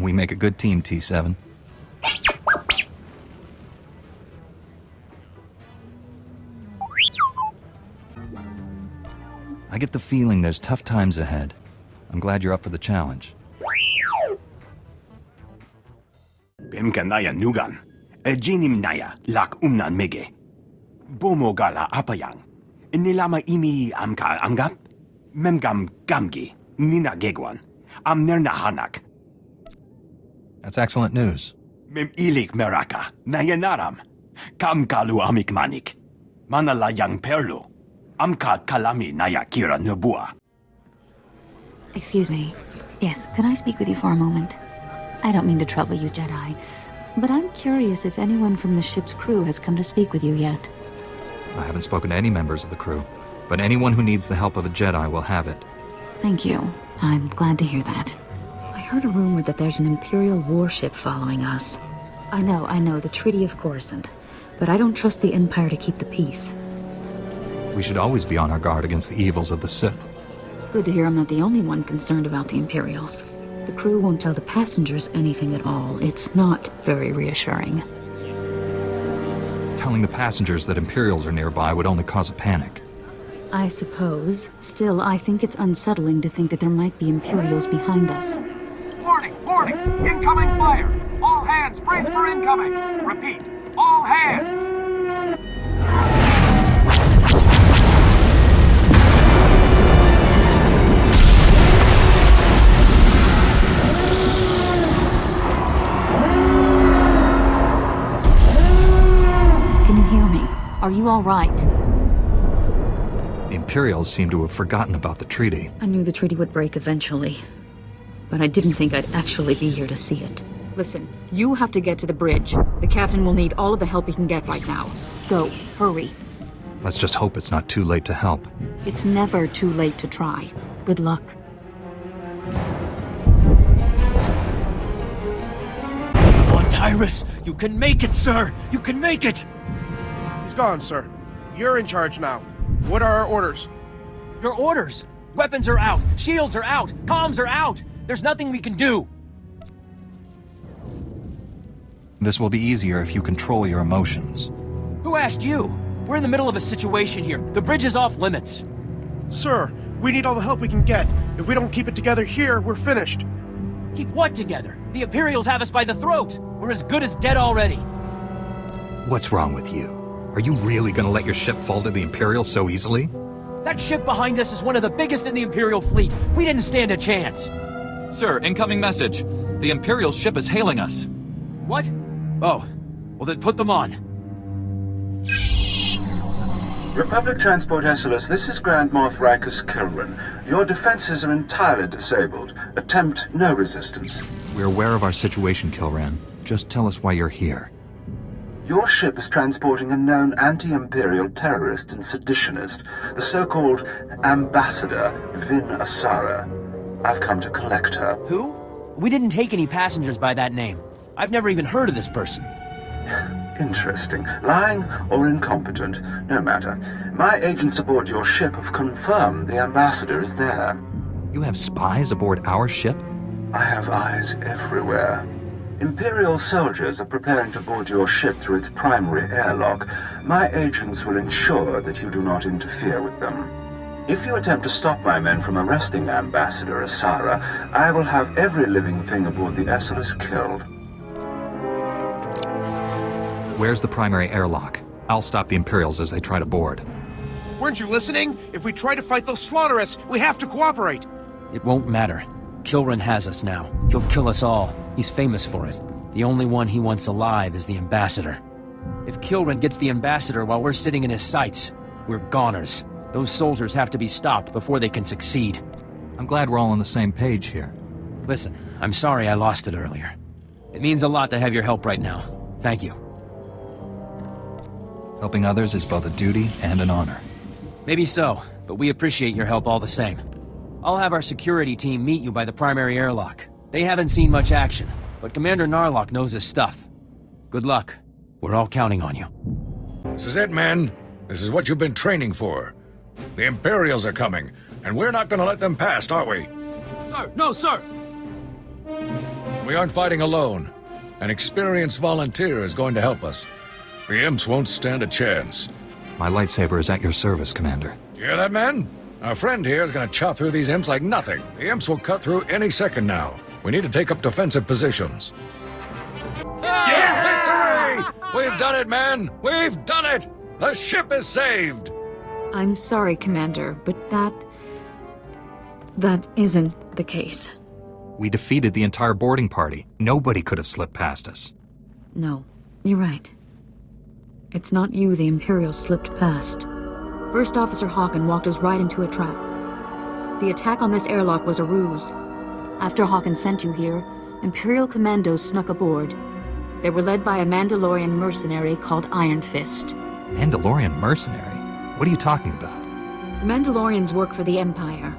We make a good team, T7. I get the feeling there's tough times ahead. I'm glad you're up for the challenge. Bimkanaya nugan. Ejinim naya lak umnan mege. Bomo gala apayang. Nilama imi amka angam? Memgam gamgi. Nina gegwan. Amnerna hanak. That's excellent news. Mem ilik meraka. Nayanaram. Kam kalu amikmanik. Manala yang perlu. Amka kalami naya kira nubua. Excuse me. Yes, could I speak with you for a moment? I don't mean to trouble you, Jedi, but I'm curious if anyone from the ship's crew has come to speak with you yet. I haven't spoken to any members of the crew, but anyone who needs the help of a Jedi will have it. Thank you. I'm glad to hear that. I heard a rumor that there's an Imperial warship following us. I know, the Treaty of Coruscant, but I don't trust the Empire to keep the peace. We should always be on our guard against the evils of the Sith. It's good to hear I'm not the only one concerned about the Imperials. The crew won't tell the passengers anything at all. It's not very reassuring. Telling the passengers that Imperials are nearby would only cause a panic. I suppose. Still, I think it's unsettling to think that there might be Imperials behind us. Warning! Warning! Incoming fire! All hands brace for incoming! Repeat, all hands! Can you hear me? Are you all right? The Imperials seem to have forgotten about the treaty. I knew the treaty would break eventually, but I didn't think I'd actually be here to see it. Listen, you have to get to the bridge. The captain will need all of the help he can get right now. Go, hurry. Let's just hope it's not too late to help. It's never too late to try. Good luck. On Tyrus, you can make it, sir! You can make it! He's gone, sir. You're in charge now. What are our orders? Your orders! Weapons are out! Shields are out! Comms are out! There's nothing we can do! This will be easier if you control your emotions. Who asked you? We're in the middle of a situation here. The bridge is off limits. Sir, we need all the help we can get. If we don't keep it together here, we're finished. Keep what together? The Imperials have us by the throat! We're as good as dead already! What's wrong with you? Are you really gonna let your ship fall to the Imperials so easily? That ship behind us is one of the biggest in the Imperial fleet. We didn't stand a chance. Sir, incoming message. The Imperial ship is hailing us. What? Oh, well then put them on. Republic Transport Esseles, this is Grand Moff Rikus Kilran. Your defenses are entirely disabled. Attempt no resistance. We're aware of our situation, Kilran. Just tell us why you're here. Your ship is transporting a known anti-imperial terrorist and seditionist, the so-called Ambassador Vin Asara. I've come to collect her. Who? We didn't take any passengers by that name. I've never even heard of this person. Interesting. Lying or incompetent, no matter. My agents aboard your ship have confirmed the Ambassador is there. You have spies aboard our ship? I have eyes everywhere. Imperial soldiers are preparing to board your ship through its primary airlock. My agents will ensure that you do not interfere with them. If you attempt to stop my men from arresting Ambassador Asara, I will have every living thing aboard the Esseles killed. Where's the primary airlock? I'll stop the Imperials as they try to board. Weren't you listening? If we try to fight, they'll slaughter us. We have to cooperate. It won't matter. Kilran has us now. He'll kill us all. He's famous for it. The only one he wants alive is the Ambassador. If Kilran gets the Ambassador while we're sitting in his sights, we're goners. Those soldiers have to be stopped before they can succeed. I'm glad we're all on the same page here. Listen, I'm sorry I lost it earlier. It means a lot to have your help right now. Thank you. Helping others is both a duty and an honor. Maybe so, but we appreciate your help all the same. I'll have our security team meet you by the primary airlock. They haven't seen much action, but Commander Narlock knows his stuff. Good luck. We're all counting on you. This is it, men. This is what you've been training for. The Imperials are coming, and we're not gonna let them past, are we? Sir, no, sir! We aren't fighting alone. An experienced volunteer is going to help us. The imps won't stand a chance. My lightsaber is at your service, Commander. You hear that, man? Our friend here is going to chop through these imps like nothing. The imps will cut through any second now. We need to take up defensive positions. Yeah! Victory! We've done it, man! We've done it! The ship is saved! I'm sorry, Commander, but that isn't the case. We defeated the entire boarding party. Nobody could have slipped past us. No, you're right. It's not you the Imperials slipped past. First Officer Hawken walked us right into a trap. The attack on this airlock was a ruse. After Hawken sent you here, Imperial commandos snuck aboard. They were led by a Mandalorian mercenary called Iron Fist. Mandalorian mercenary? What are you talking about? The Mandalorians work for the Empire.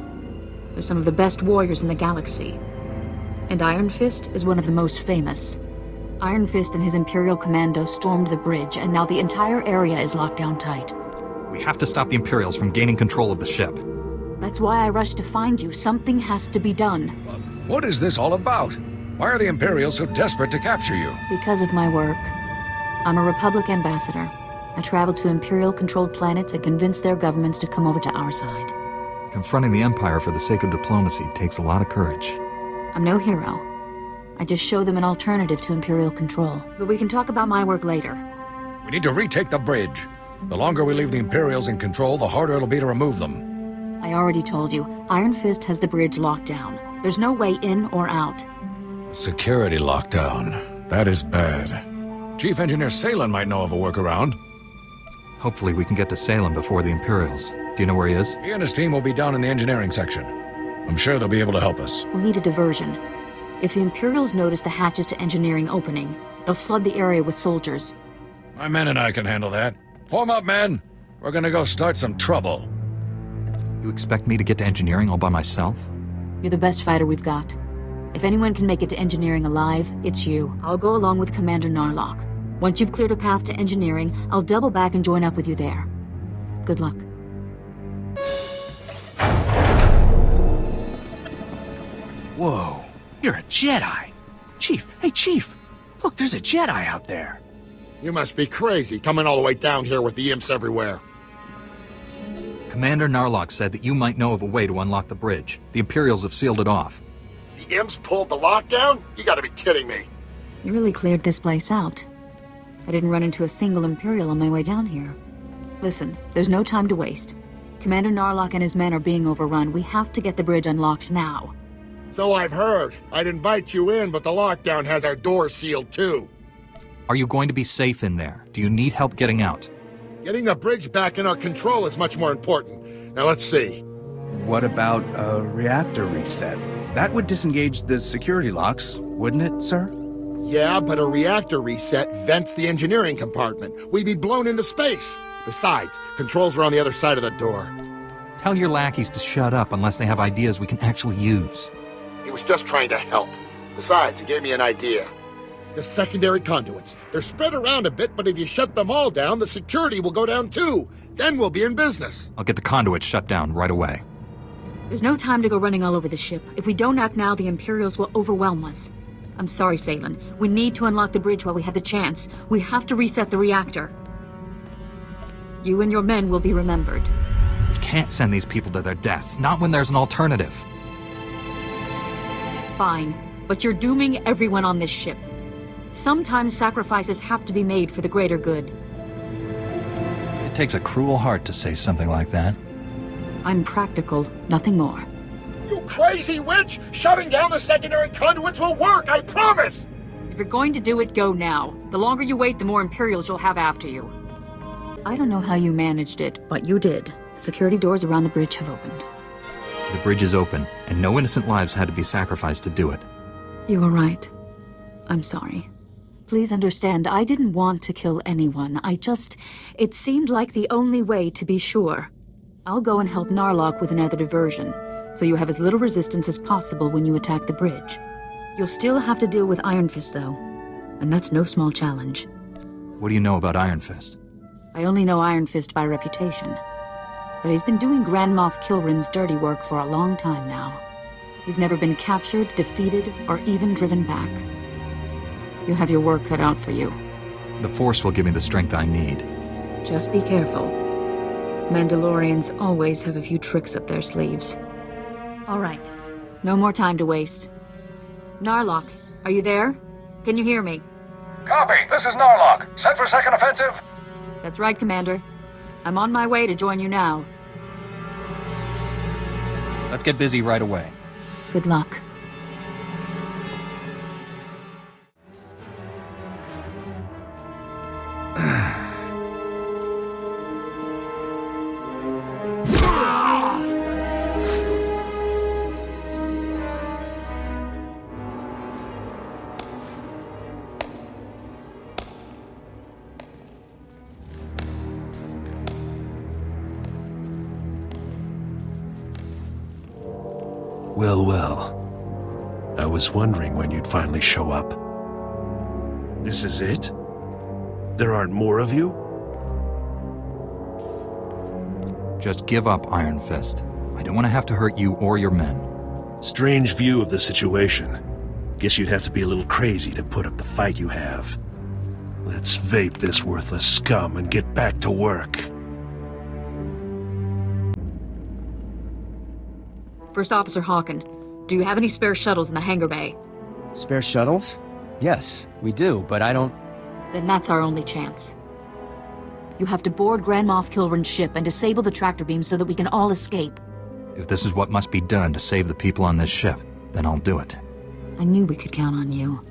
They're some of the best warriors in the galaxy. And Iron Fist is one of the most famous. Iron Fist and his Imperial commando stormed the bridge, and now the entire area is locked down tight. We have to stop the Imperials from gaining control of the ship. That's why I rushed to find you. Something has to be done. What is this all about? Why are the Imperials so desperate to capture you? Because of my work. I'm a Republic ambassador. I travel to Imperial-controlled planets and convince their governments to come over to our side. Confronting the Empire for the sake of diplomacy takes a lot of courage. I'm no hero. I just show them an alternative to Imperial control. But we can talk about my work later. We need to retake the bridge. The longer we leave the Imperials in control, the harder it'll be to remove them. I already told you, Iron Fist has the bridge locked down. There's no way in or out. Security lockdown. That is bad. Chief Engineer Salen might know of a workaround. Hopefully we can get to Salem before the Imperials. Do you know where he is? He and his team will be down in the engineering section. I'm sure they'll be able to help us. We'll need a diversion. If the Imperials notice the hatches to engineering opening, they'll flood the area with soldiers. My men and I can handle that. Form up, men! We're gonna go start some trouble. You expect me to get to engineering all by myself? You're the best fighter we've got. If anyone can make it to engineering alive, it's you. I'll go along with Commander Narlock. Once you've cleared a path to engineering, I'll double back and join up with you there. Good luck. Whoa, you're a Jedi. Chief, hey Chief, look, there's a Jedi out there. You must be crazy, coming all the way down here with the imps everywhere. Commander Narlock said that you might know of a way to unlock the bridge. The Imperials have sealed it off. The imps pulled the lockdown? You gotta be kidding me. You really cleared this place out. I didn't run into a single Imperial on my way down here. Listen, there's no time to waste. Commander Narlock and his men are being overrun. We have to get the bridge unlocked now. So I've heard. I'd invite you in, but the lockdown has our doors sealed too. Are you going to be safe in there? Do you need help getting out? Getting the bridge back in our control is much more important. Now let's see. What about a reactor reset? That would disengage the security locks, wouldn't it, sir? Yeah, but a reactor reset vents the engineering compartment. We'd be blown into space. Besides, controls are on the other side of the door. Tell your lackeys to shut up unless they have ideas we can actually use. He was just trying to help. Besides, he gave me an idea. The secondary conduits. They're spread around a bit, but if you shut them all down, the security will go down too. Then we'll be in business. I'll get the conduits shut down right away. There's no time to go running all over the ship. If we don't act now, the Imperials will overwhelm us. I'm sorry, Salen. We need to unlock the bridge while we have the chance. We have to reset the reactor. You and your men will be remembered. We can't send these people to their deaths, not when there's an alternative. Fine, but you're dooming everyone on this ship. Sometimes sacrifices have to be made for the greater good. It takes a cruel heart to say something like that. I'm practical, nothing more. You crazy witch! Shutting down the secondary conduits will work, I promise! If you're going to do it, go now. The longer you wait, the more Imperials you'll have after you. I don't know how you managed it, but you did. The security doors around the bridge have opened. The bridge is open, and no innocent lives had to be sacrificed to do it. You were right. I'm sorry. Please understand, I didn't want to kill anyone. It seemed like the only way to be sure. I'll go and help Narlock with another diversion, so you have as little resistance as possible when you attack the bridge. You'll still have to deal with Iron Fist, though, and that's no small challenge. What do you know about Iron Fist? I only know Iron Fist by reputation, but he's been doing Grand Moff Kilrin's dirty work for a long time now. He's never been captured, defeated, or even driven back. You have your work cut out for you. The Force will give me the strength I need. Just be careful. Mandalorians always have a few tricks up their sleeves. All right. No more time to waste. Narlock, are you there? Can you hear me? Copy. This is Narlock. Set for second offensive. That's right, Commander. I'm on my way to join you now. Let's get busy right away. Good luck. Well, well. I was wondering when you'd finally show up. This is it? There aren't more of you? Just give up, Iron Fist. I don't want to have to hurt you or your men. Strange view of the situation. Guess you'd have to be a little crazy to put up the fight you have. Let's vape this worthless scum and get back to work. First Officer Hawken, do you have any spare shuttles in the hangar bay? Spare shuttles? Yes, we do, but I don't... Then that's our only chance. You have to board Grand Moff Kilrin's ship and disable the tractor beam so that we can all escape. If this is what must be done to save the people on this ship, then I'll do it. I knew we could count on you.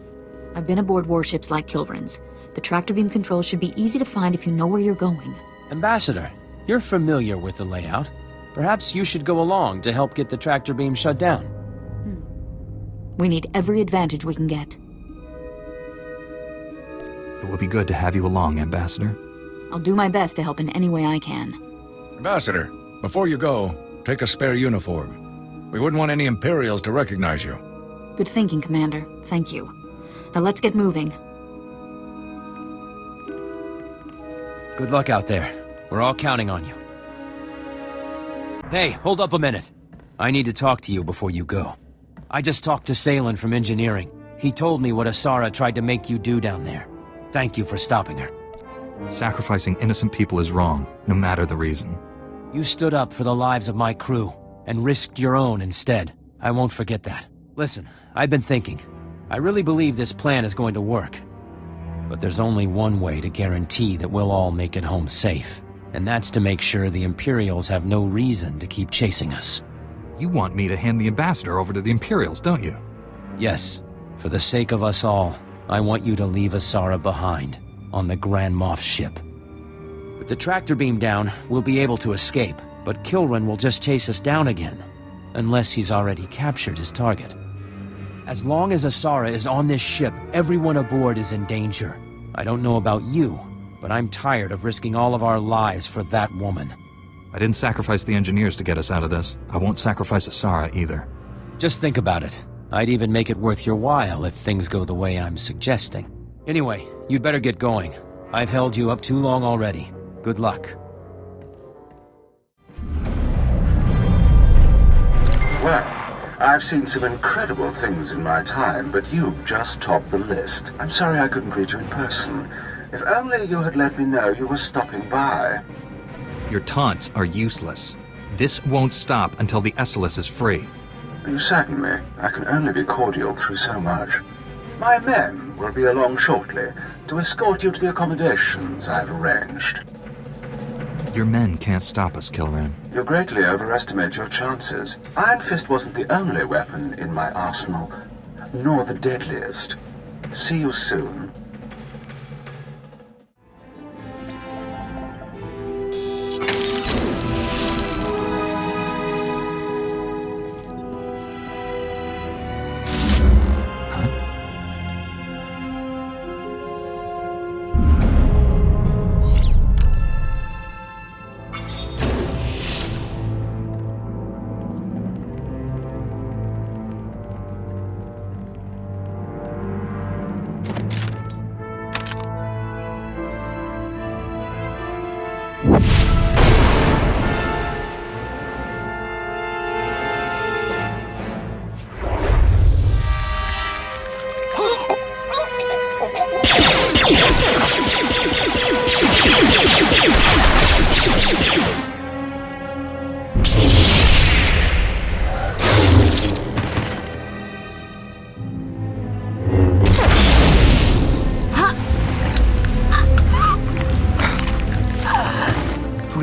I've been aboard warships like Kilrin's. The tractor beam controls should be easy to find if you know where you're going. Ambassador, you're familiar with the layout. Perhaps you should go along to help get the tractor beam shut down. We need every advantage we can get. It will be good to have you along, Ambassador. I'll do my best to help in any way I can. Ambassador, before you go, take a spare uniform. We wouldn't want any Imperials to recognize you. Good thinking, Commander. Thank you. Now let's get moving. Good luck out there. We're all counting on you. Hey, hold up a minute. I need to talk to you before you go. I just talked to Salen from engineering. He told me what Asara tried to make you do down there. Thank you for stopping her. Sacrificing innocent people is wrong, no matter the reason. You stood up for the lives of my crew, and risked your own instead. I won't forget that. Listen, I've been thinking. I really believe this plan is going to work. But there's only one way to guarantee that we'll all make it home safe. And that's to make sure the Imperials have no reason to keep chasing us. You want me to hand the Ambassador over to the Imperials, don't you? Yes. For the sake of us all, I want you to leave Asara behind, on the Grand Moff ship. With the tractor beam down, we'll be able to escape, but Kilrin will just chase us down again. Unless he's already captured his target. As long as Asara is on this ship, everyone aboard is in danger. I don't know about you, but I'm tired of risking all of our lives for that woman. I didn't sacrifice the engineers to get us out of this. I won't sacrifice Asara either. Just think about it. I'd even make it worth your while if things go the way I'm suggesting. Anyway, you'd better get going. I've held you up too long already. Good luck. Well, I've seen some incredible things in my time, but you just topped the list. I'm sorry I couldn't greet you in person. If only you had let me know you were stopping by. Your taunts are useless. This won't stop until the Esseles is free. You sadden me. I can only be cordial through so much. My men will be along shortly to escort you to the accommodations I've arranged. Your men can't stop us, Kilran. You greatly overestimate your chances. Iron Fist wasn't the only weapon in my arsenal, nor the deadliest. See you soon.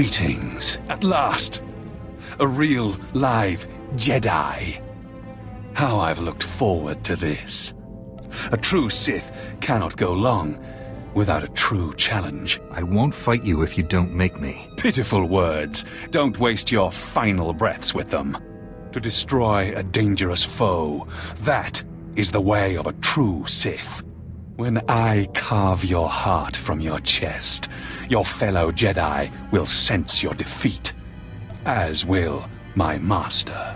Greetings, at last. A real, live Jedi. How I've looked forward to this. A true Sith cannot go long without a true challenge. I won't fight you if you don't make me. Pitiful words. Don't waste your final breaths with them. To destroy a dangerous foe, that is the way of a true Sith. When I carve your heart from your chest, your fellow Jedi will sense your defeat, as will my master.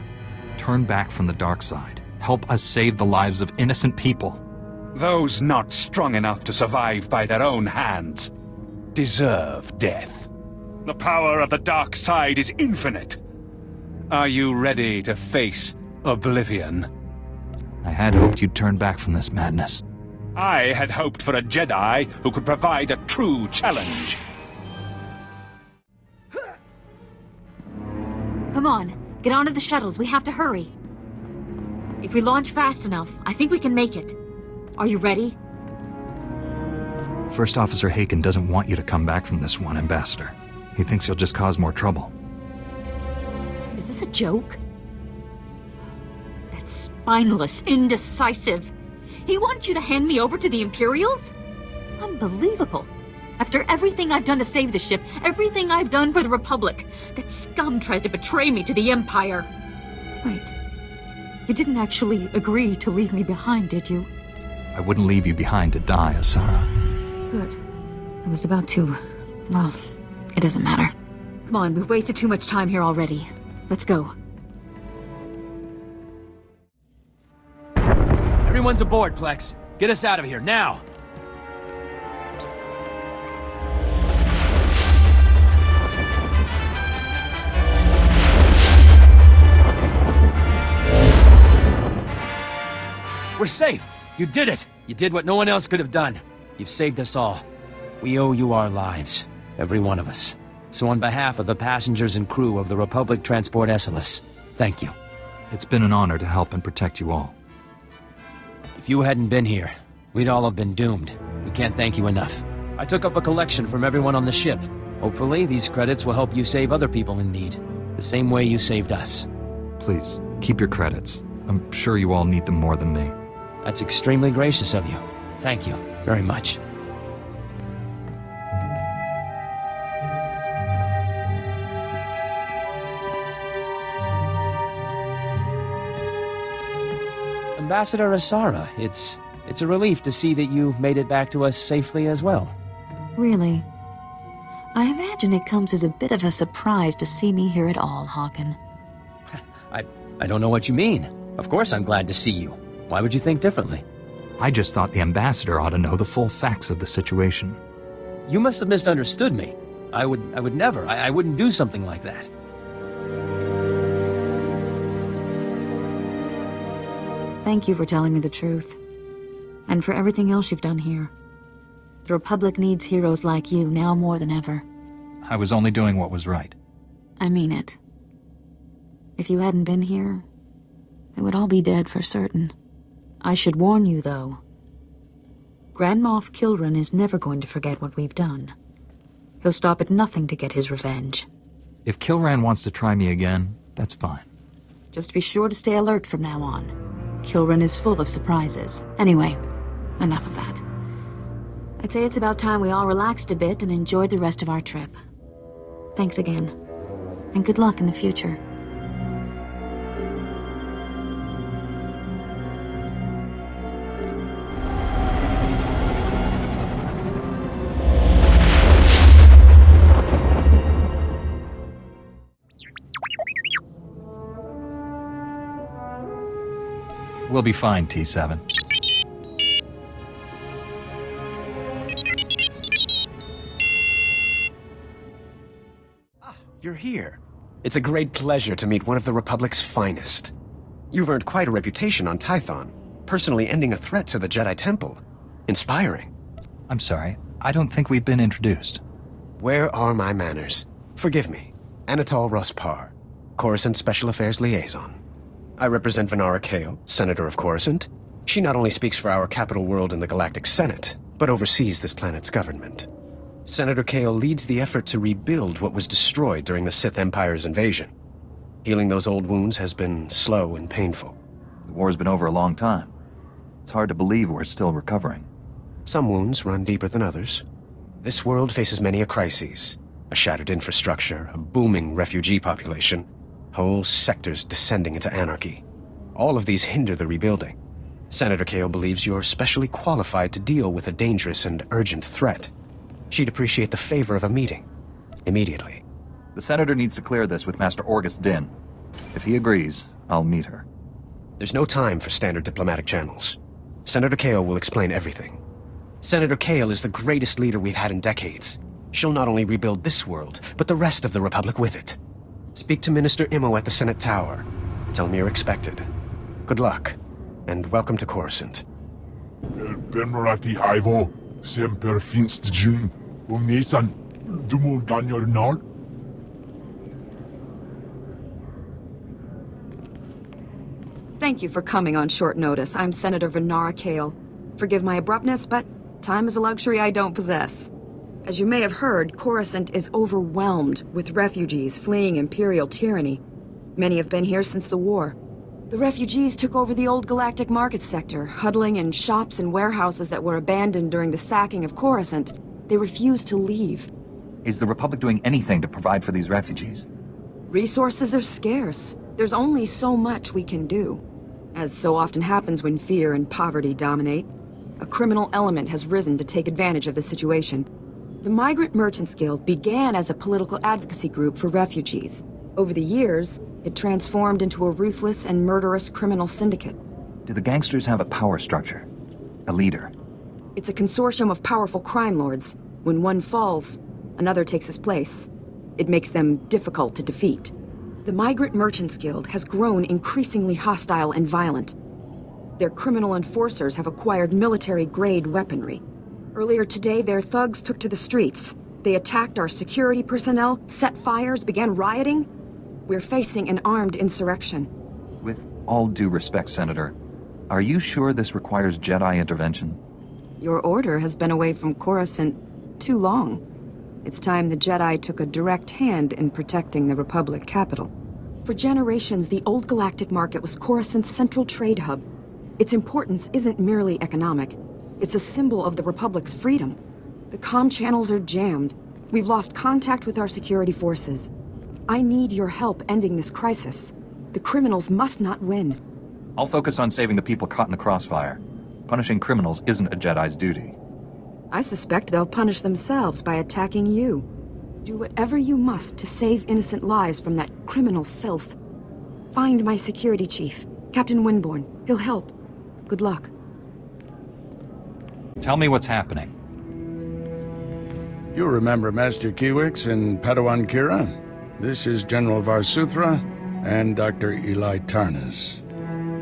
Turn back from the dark side. Help us save the lives of innocent people. Those not strong enough to survive by their own hands deserve death. The power of the dark side is infinite. Are you ready to face oblivion? I had hoped you'd turn back from this madness. I had hoped for a Jedi who could provide a true challenge. Come on, get onto the shuttles. We have to hurry. If we launch fast enough, I think we can make it. Are you ready? First Officer Haken doesn't want you to come back from this one, Ambassador. He thinks you'll just cause more trouble. Is this a joke? That's spineless, indecisive. He wants you to hand me over to the Imperials? Unbelievable. After everything I've done to save the ship, everything I've done for the Republic, that scum tries to betray me to the Empire. Wait. You didn't actually agree to leave me behind, did you? I wouldn't leave you behind to die, Asara. Good. I was about to... well, it doesn't matter. Come on, we've wasted too much time here already. Let's go. Everyone's aboard, Plex. Get us out of here, now! We're safe! You did it! You did what no one else could have done. You've saved us all. We owe you our lives. Every one of us. So on behalf of the passengers and crew of the Republic Transport Esseles, thank you. It's been an honor to help and protect you all. If you hadn't been here, we'd all have been doomed. We can't thank you enough. I took up a collection from everyone on the ship. Hopefully, these credits will help you save other people in need, the same way you saved us. Please, keep your credits. I'm sure you all need them more than me. That's extremely gracious of you. Thank you very much. Ambassador Asara, it's a relief to see that you made it back to us safely as well. Really? I imagine it comes as a bit of a surprise to see me here at all, Haken. I don't know what you mean. Of course I'm glad to see you. Why would you think differently? I just thought the Ambassador ought to know the full facts of the situation. You must have misunderstood me. I would never. I wouldn't do something like that. Thank you for telling me the truth. And for everything else you've done here. The Republic needs heroes like you now more than ever. I was only doing what was right. I mean it. If you hadn't been here, they would all be dead for certain. I should warn you, though. Grand Moff Kilran is never going to forget what we've done. He'll stop at nothing to get his revenge. If Kilran wants to try me again, that's fine. Just be sure to stay alert from now on. Kilran is full of surprises. Anyway, enough of that. I'd say it's about time we all relaxed a bit and enjoyed the rest of our trip. Thanks again. And good luck in the future. We'll be fine, T7. You're here. It's a great pleasure to meet one of the Republic's finest. You've earned quite a reputation on Tython, personally ending a threat to the Jedi Temple. Inspiring. I'm sorry, I don't think we've been introduced. Where are my manners? Forgive me. Anatol Rospar, Coruscant Special Affairs Liaison. I represent Venara Kale, Senator of Coruscant. She not only speaks for our capital world in the Galactic Senate, but oversees this planet's government. Senator Kale leads the effort to rebuild what was destroyed during the Sith Empire's invasion. Healing those old wounds has been slow and painful. The war's been over a long time. It's hard to believe we're still recovering. Some wounds run deeper than others. This world faces many a crises. A shattered infrastructure, a booming refugee population, whole sectors descending into anarchy. All of these hinder the rebuilding. Senator Kale believes you're specially qualified to deal with a dangerous and urgent threat. She'd appreciate the favor of a meeting. Immediately. The Senator needs to clear this with Master Orgus Din. If he agrees, I'll meet her. There's no time for standard diplomatic channels. Senator Kale will explain everything. Senator Kale is the greatest leader we've had in decades. She'll not only rebuild this world, but the rest of the Republic with it. Speak to Minister Imo at the Senate Tower. Tell him you're expected. Good luck, and welcome to Coruscant. Bemerati Haivo, Semper Finst Jun, Nisan, Dumul Ganyor Nord. Thank you for coming on short notice. I'm Senator Venara Kale. Forgive my abruptness, but time is a luxury I don't possess. As you may have heard, Coruscant is overwhelmed with refugees fleeing Imperial tyranny. Many have been here since the war. The refugees took over the old galactic market sector, huddling in shops and warehouses that were abandoned during the sacking of Coruscant. They refused to leave. Is the Republic doing anything to provide for these refugees? Resources are scarce. There's only so much we can do. As so often happens when fear and poverty dominate, a criminal element has risen to take advantage of the situation. The Migrant Merchants Guild began as a political advocacy group for refugees. Over the years, it transformed into a ruthless and murderous criminal syndicate. Do the gangsters have a power structure? A leader? It's a consortium of powerful crime lords. When one falls, another takes his place. It makes them difficult to defeat. The Migrant Merchants Guild has grown increasingly hostile and violent. Their criminal enforcers have acquired military-grade weaponry. Earlier today, their thugs took to the streets. They attacked our security personnel, set fires, began rioting. We're facing an armed insurrection. With all due respect, Senator, are you sure this requires Jedi intervention? Your order has been away from Coruscant too long. It's time the Jedi took a direct hand in protecting the Republic capital. For generations, the old galactic market was Coruscant's central trade hub. Its importance isn't merely economic. It's a symbol of the Republic's freedom. The comm channels are jammed. We've lost contact with our security forces. I need your help ending this crisis. The criminals must not win. I'll focus on saving the people caught in the crossfire. Punishing criminals isn't a Jedi's duty. I suspect they'll punish themselves by attacking you. Do whatever you must to save innocent lives from that criminal filth. Find my security chief, Captain Winborn. He'll help. Good luck. Tell me what's happening. You remember Master Kiwix and Padawan Kira? This is General Varsuthra and Dr. Eli Tarnas.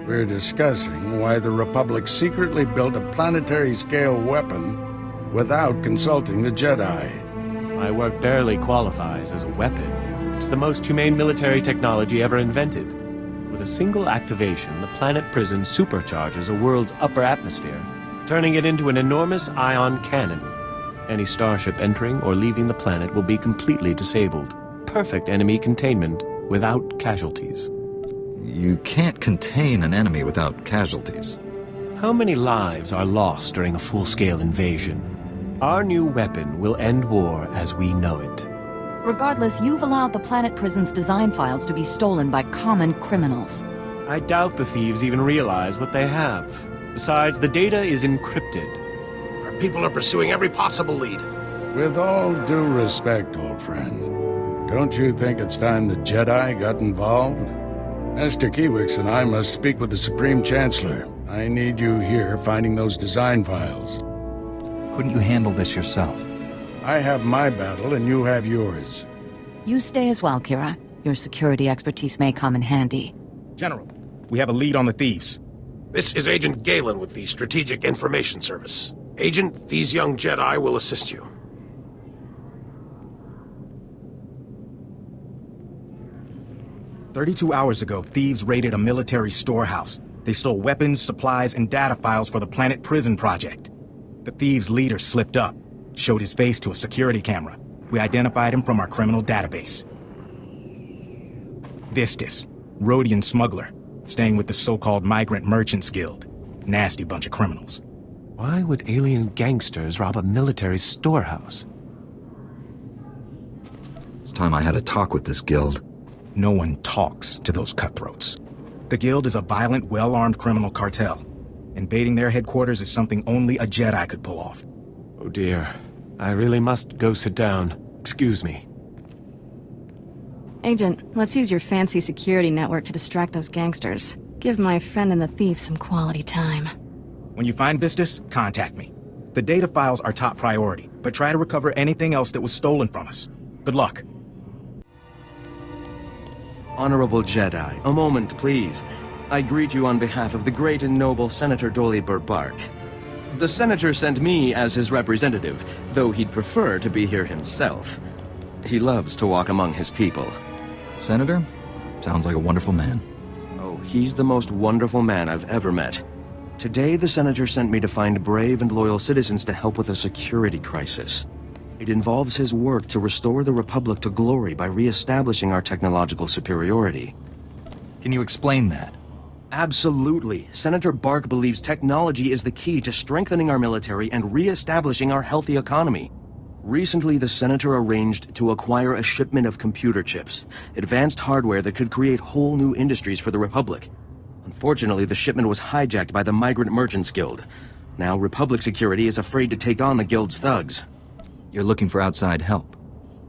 We're discussing why the Republic secretly built a planetary-scale weapon without consulting the Jedi. My work barely qualifies as a weapon. It's the most humane military technology ever invented. With a single activation, the planet prison supercharges a world's upper atmosphere, turning it into an enormous ion cannon. Any starship entering or leaving the planet will be completely disabled. Perfect enemy containment without casualties. You can't contain an enemy without casualties. How many lives are lost during a full-scale invasion? Our new weapon will end war as we know it. Regardless, you've allowed the planet prison's design files to be stolen by common criminals. I doubt the thieves even realize what they have. Besides, the data is encrypted. Our people are pursuing every possible lead. With all due respect, old friend, don't you think it's time the Jedi got involved? Master Kiwix and I must speak with the Supreme Chancellor. I need you here finding those design files. Couldn't you handle this yourself? I have my battle and you have yours. You stay as well, Kira. Your security expertise may come in handy. General, we have a lead on the thieves. This is Agent Galen with the Strategic Information Service. Agent, these young Jedi will assist you. "32 hours ago, thieves raided a military storehouse. They stole weapons, supplies, and data files for the Planet Prison Project. The thieves' leader slipped up. Showed his face to a security camera. We identified him from our criminal database. Vistus, Rhodian smuggler, staying with the so-called Migrant Merchants Guild. Nasty bunch of criminals. Why would alien gangsters rob a military storehouse? It's time I had a talk with this guild. No one talks to those cutthroats. The guild is a violent, well-armed criminal cartel. Invading their headquarters is something only a Jedi could pull off. Oh dear. I really must go sit down. Excuse me. Agent, let's use your fancy security network to distract those gangsters. Give my friend and the thief some quality time. When you find Vistus, contact me. The data files are top priority, but try to recover anything else that was stolen from us. Good luck. Honorable Jedi, a moment, please. I greet you on behalf of the great and noble Senator Dolly Bark. The Senator sent me as his representative, though he'd prefer to be here himself. He loves to walk among his people. Senator? Sounds like a wonderful man. Oh, he's the most wonderful man I've ever met. Today, the Senator sent me to find brave and loyal citizens to help with a security crisis. It involves his work to restore the Republic to glory by re-establishing our technological superiority. Can you explain that? Absolutely. Senator Bark believes technology is the key to strengthening our military and re-establishing our healthy economy. Recently, the Senator arranged to acquire a shipment of computer chips, advanced hardware that could create whole new industries for the Republic. Unfortunately, the shipment was hijacked by the Migrant Merchants Guild. Now, Republic security is afraid to take on the Guild's thugs. You're looking for outside help.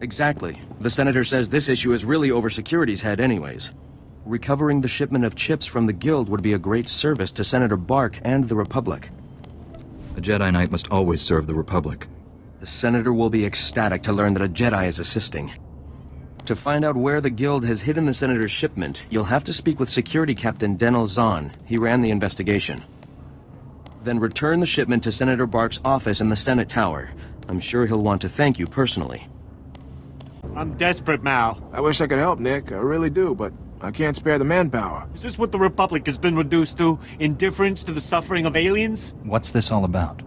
Exactly. The Senator says this issue is really over security's head anyways. Recovering the shipment of chips from the Guild would be a great service to Senator Bark and the Republic. A Jedi Knight must always serve the Republic. The Senator will be ecstatic to learn that a Jedi is assisting. To find out where the Guild has hidden the Senator's shipment, you'll have to speak with Security Captain Denel Zahn. He ran the investigation. Then return the shipment to Senator Bark's office in the Senate Tower. I'm sure he'll want to thank you personally. I'm desperate, Mal. I wish I could help, Nick. I really do, but I can't spare the manpower. Is this what the Republic has been reduced to? Indifference to the suffering of aliens? What's this all about?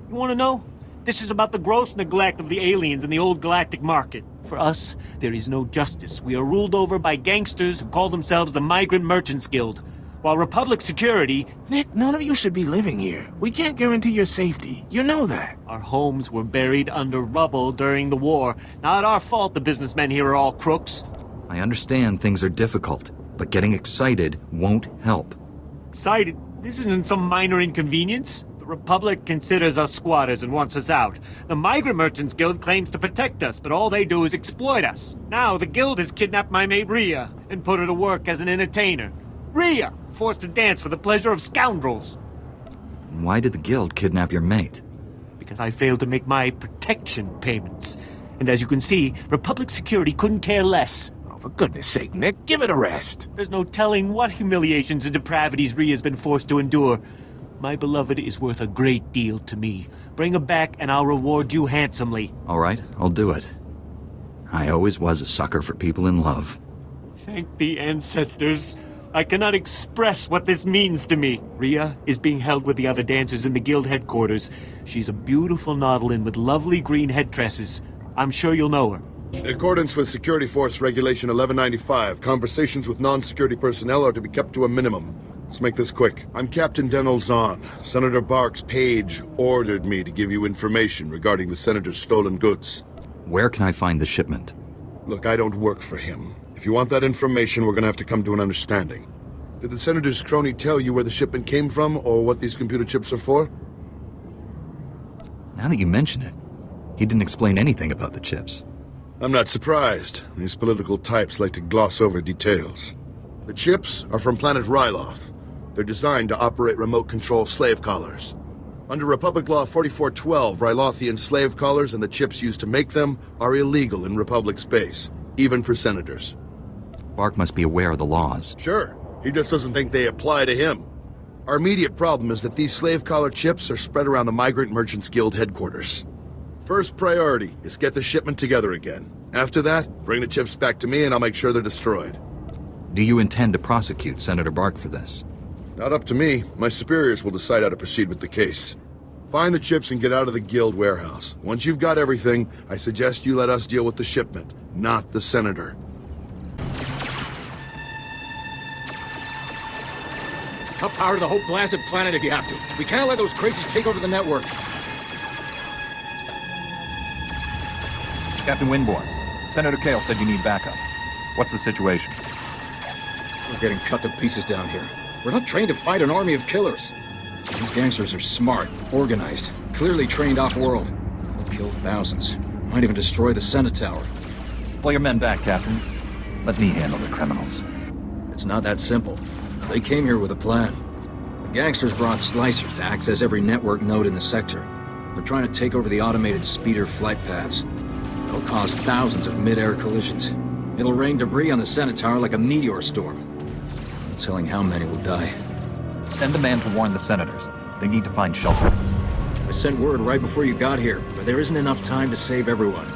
You want to know? This is about the gross neglect of the aliens in the old galactic market. For us, there is no justice. We are ruled over by gangsters who call themselves the Migrant Merchants Guild. While Republic security... Nick, none of you should be living here. We can't guarantee your safety. You know that. Our homes were buried under rubble during the war. Not our fault the businessmen here are all crooks. I understand things are difficult, but getting excited won't help. Excited? This isn't some minor inconvenience. The Republic considers us squatters and wants us out. The Migrant Merchants Guild claims to protect us, but all they do is exploit us. Now the Guild has kidnapped my mate Rhea and put her to work as an entertainer. Rhea, forced to dance for the pleasure of scoundrels. Why did the Guild kidnap your mate? Because I failed to make my protection payments. And as you can see, Republic security couldn't care less. Oh, for goodness sake, Nick, give it a rest. There's no telling what humiliations and depravities Rhea's been forced to endure. My beloved is worth a great deal to me. Bring her back and I'll reward you handsomely. All right, I'll do it. I always was a sucker for people in love. Thank the ancestors. I cannot express what this means to me. Rhea is being held with the other dancers in the Guild headquarters. She's a beautiful Nautilin with lovely green head tresses. I'm sure you'll know her. In accordance with Security Force Regulation 1195, conversations with non-security personnel are to be kept to a minimum. Let's make this quick. I'm Captain Denel Zahn. Senator Bark's page ordered me to give you information regarding the Senator's stolen goods. Where can I find the shipment? Look, I don't work for him. If you want that information, we're gonna have to come to an understanding. Did the Senator's crony tell you where the shipment came from, or what these computer chips are for? Now that you mention it, he didn't explain anything about the chips. I'm not surprised. These political types like to gloss over details. The chips are from planet Ryloth. They're designed to operate remote control slave collars. Under Republic Law 4412, Rylothian slave collars and the chips used to make them are illegal in Republic space, even for senators. Bark must be aware of the laws. Sure. He just doesn't think they apply to him. Our immediate problem is that these slave collar chips are spread around the Migrant Merchants Guild headquarters. First priority is get the shipment together again. After that, bring the chips back to me and I'll make sure they're destroyed. Do you intend to prosecute Senator Bark for this? Not up to me. My superiors will decide how to proceed with the case. Find the chips and get out of the guild warehouse. Once you've got everything, I suggest you let us deal with the shipment, not the Senator. Cut power to the whole blasted planet if you have to. We can't let those crazies take over the network. Captain Winborn, Senator Kale said you need backup. What's the situation? We're getting cut to pieces down here. We're not trained to fight an army of killers. These gangsters are smart, organized, clearly trained off-world. They'll kill thousands. Might even destroy the Senate Tower. Pull your men back, Captain. Let me handle the criminals. It's not that simple. They came here with a plan. The gangsters brought slicers to access every network node in the sector. They're trying to take over the automated speeder flight paths. It'll cause thousands of mid-air collisions. It'll rain debris on the Senate Tower like a meteor storm. No telling how many will die. Send a man to warn the senators. They need to find shelter. I sent word right before you got here, but there isn't enough time to save everyone.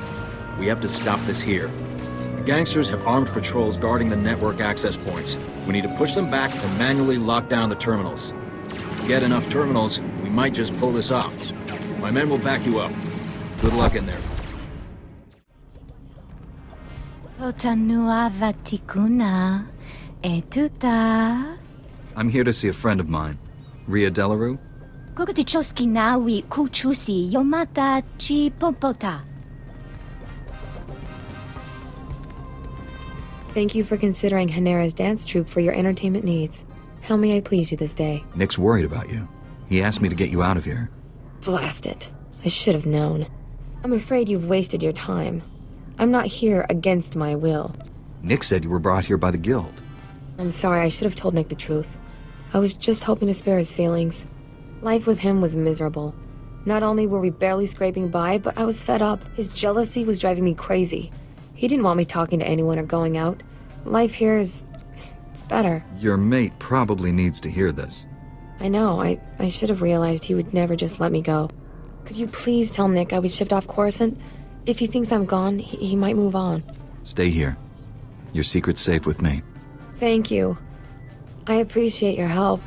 We have to stop this here. The gangsters have armed patrols guarding the network access points. We need to push them back and manually lock down the terminals. If we get enough terminals, we might just pull this off. My men will back you up. Good luck in there. Potanua vatikuna etuta. I'm here to see a friend of mine, Ria Delarue. Kukutichoski nawi kuchusi yomata chi popota. Thank you for considering Hanera's dance troupe for your entertainment needs. How may I please you this day? Nick's worried about you. He asked me to get you out of here. Blast it. I should have known. I'm afraid you've wasted your time. I'm not here against my will. Nick said you were brought here by the guild. I'm sorry, I should have told Nick the truth. I was just hoping to spare his feelings. Life with him was miserable. Not only were we barely scraping by, but I was fed up. His jealousy was driving me crazy. He didn't want me talking to anyone or going out. Life here it's better. Your mate probably needs to hear this. I know, I should have realized he would never just let me go. Could you please tell Nick I was shipped off Coruscant? If he thinks I'm gone, he might move on. Stay here. Your secret's safe with me. Thank you. I appreciate your help.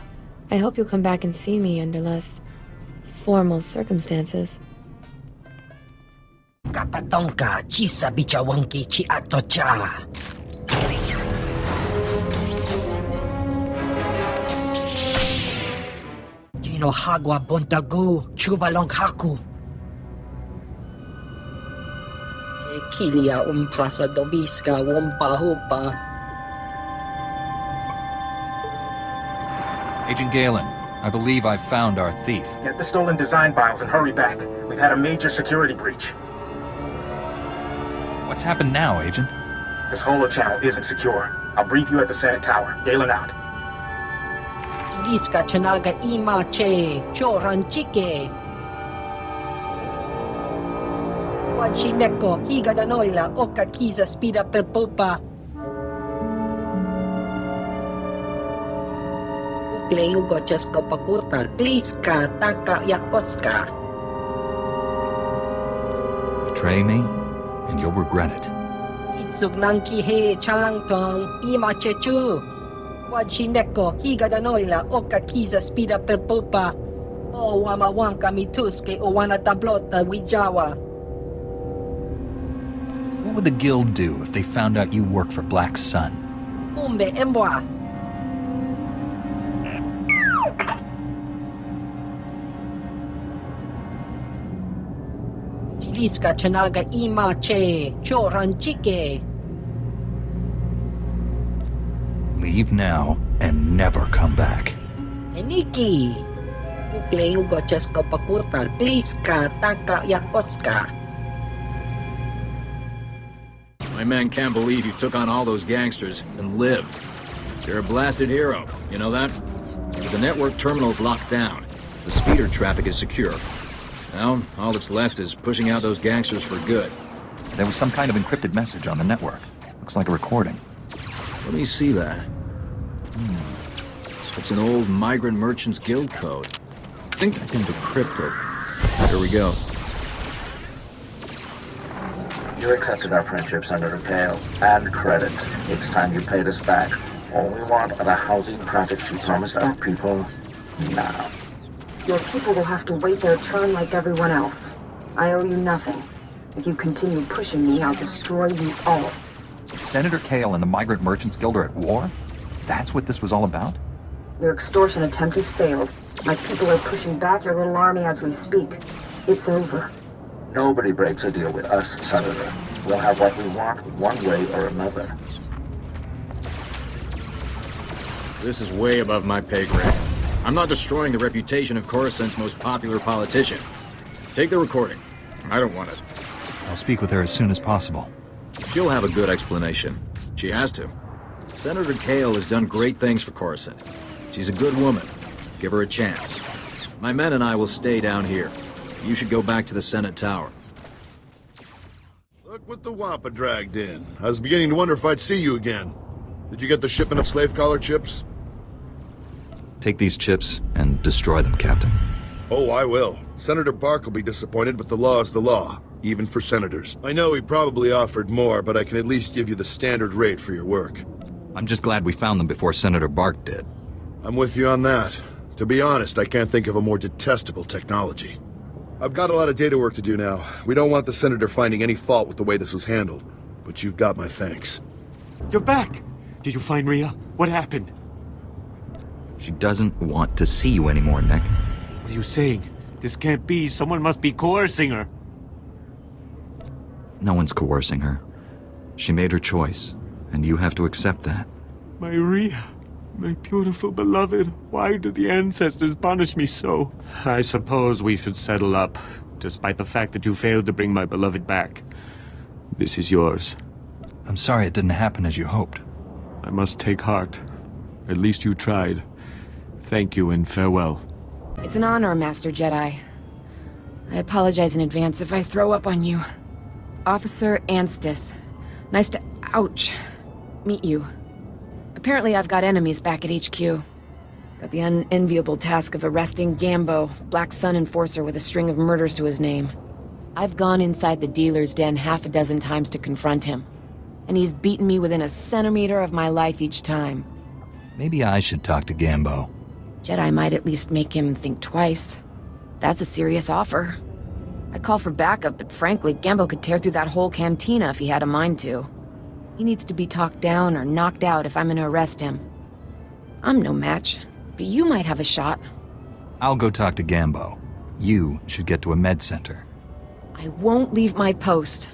I hope you'll come back and see me under less formal circumstances. Kapatonka chisa bichawanki chi atocha. Gino hagwa bontagu chubalong haku. Kilia umpasa dobiska hupa. Agent Galen, I believe I've found our thief. Get the stolen design files and hurry back. We've had a major security breach. What's happened now, Agent? This holo-channel isn't secure. I'll brief you at the Senate Tower. Galen out. Iliska chanaga ima che choran chike. Wachineko higa da noila oka kiza spida per popa. Ugo chesko pakurta gliska taka yakoska. Betray me, and you'll regret it. Itsugnanki he chalangtong ima chechu. Wachineko higa da noila oka kiza spida per popa. O wamawanka mituske o wana tablota wijawa. What would the guild do if they found out you work for Black Sun? Umbe embwa. Iska chanaga ima che choran chike. Leave now and never come back. Eniki. Ukle ugo chesko pakurta gliska taka yakoska. My man can't believe you took on all those gangsters and lived. You're a blasted hero, you know that? The network terminal's locked down. The speeder traffic is secure. Now, all that's left is pushing out those gangsters for good. There was some kind of encrypted message on the network. Looks like a recording. Let me see that. It's an old Migrant Merchants Guild code. I think I can decrypt it. Here we go. You accepted our friendship, Senator Kale, and credits. It's time you paid us back. All we want are the housing projects you promised our people now. Your people will have to wait their turn like everyone else. I owe you nothing. If you continue pushing me, I'll destroy you all. Senator Kale and the Migrant Merchants Guild are at war? That's what this was all about? Your extortion attempt has failed. My people are pushing back your little army as we speak. It's over. Nobody breaks a deal with us, Senator. We'll have what we want one way or another. This is way above my pay grade. I'm not destroying the reputation of Coruscant's most popular politician. Take the recording. I don't want it. I'll speak with her as soon as possible. She'll have a good explanation. She has to. Senator Kale has done great things for Coruscant. She's a good woman. Give her a chance. My men and I will stay down here. You should go back to the Senate Tower. Look what the Wampa dragged in. I was beginning to wonder if I'd see you again. Did you get the shipment of slave collar chips? Take these chips and destroy them, Captain. Oh, I will. Senator Bark will be disappointed, but the law is the law, even for senators. I know he probably offered more, but I can at least give you the standard rate for your work. I'm just glad we found them before Senator Bark did. I'm with you on that. To be honest, I can't think of a more detestable technology. I've got a lot of data work to do now. We don't want the Senator finding any fault with the way this was handled, but you've got my thanks. You're back! Did you find Rhea? What happened? She doesn't want to see you anymore, Nick. What are you saying? This can't be. Someone must be coercing her. No one's coercing her. She made her choice, and you have to accept that. My Rhea, my beautiful beloved, why do the ancestors punish me so? I suppose we should settle up, despite the fact that you failed to bring my beloved back. This is yours. I'm sorry it didn't happen as you hoped. I must take heart. At least you tried. Thank you and farewell. It's an honor, Master Jedi. I apologize in advance if I throw up on you. Officer Anstis. Nice to... ouch. Meet you. Apparently I've got enemies back at HQ. Got the unenviable task of arresting Gambo, Black Sun enforcer with a string of murders to his name. I've gone inside the dealer's den half a dozen times to confront him. And he's beaten me within a centimeter of my life each time. Maybe I should talk to Gambo. Jedi might at least make him think twice. That's a serious offer. I'd call for backup, but frankly, Gambo could tear through that whole cantina if he had a mind to. He needs to be talked down or knocked out if I'm gonna arrest him. I'm no match, but you might have a shot. I'll go talk to Gambo. You should get to a med center. I won't leave my post.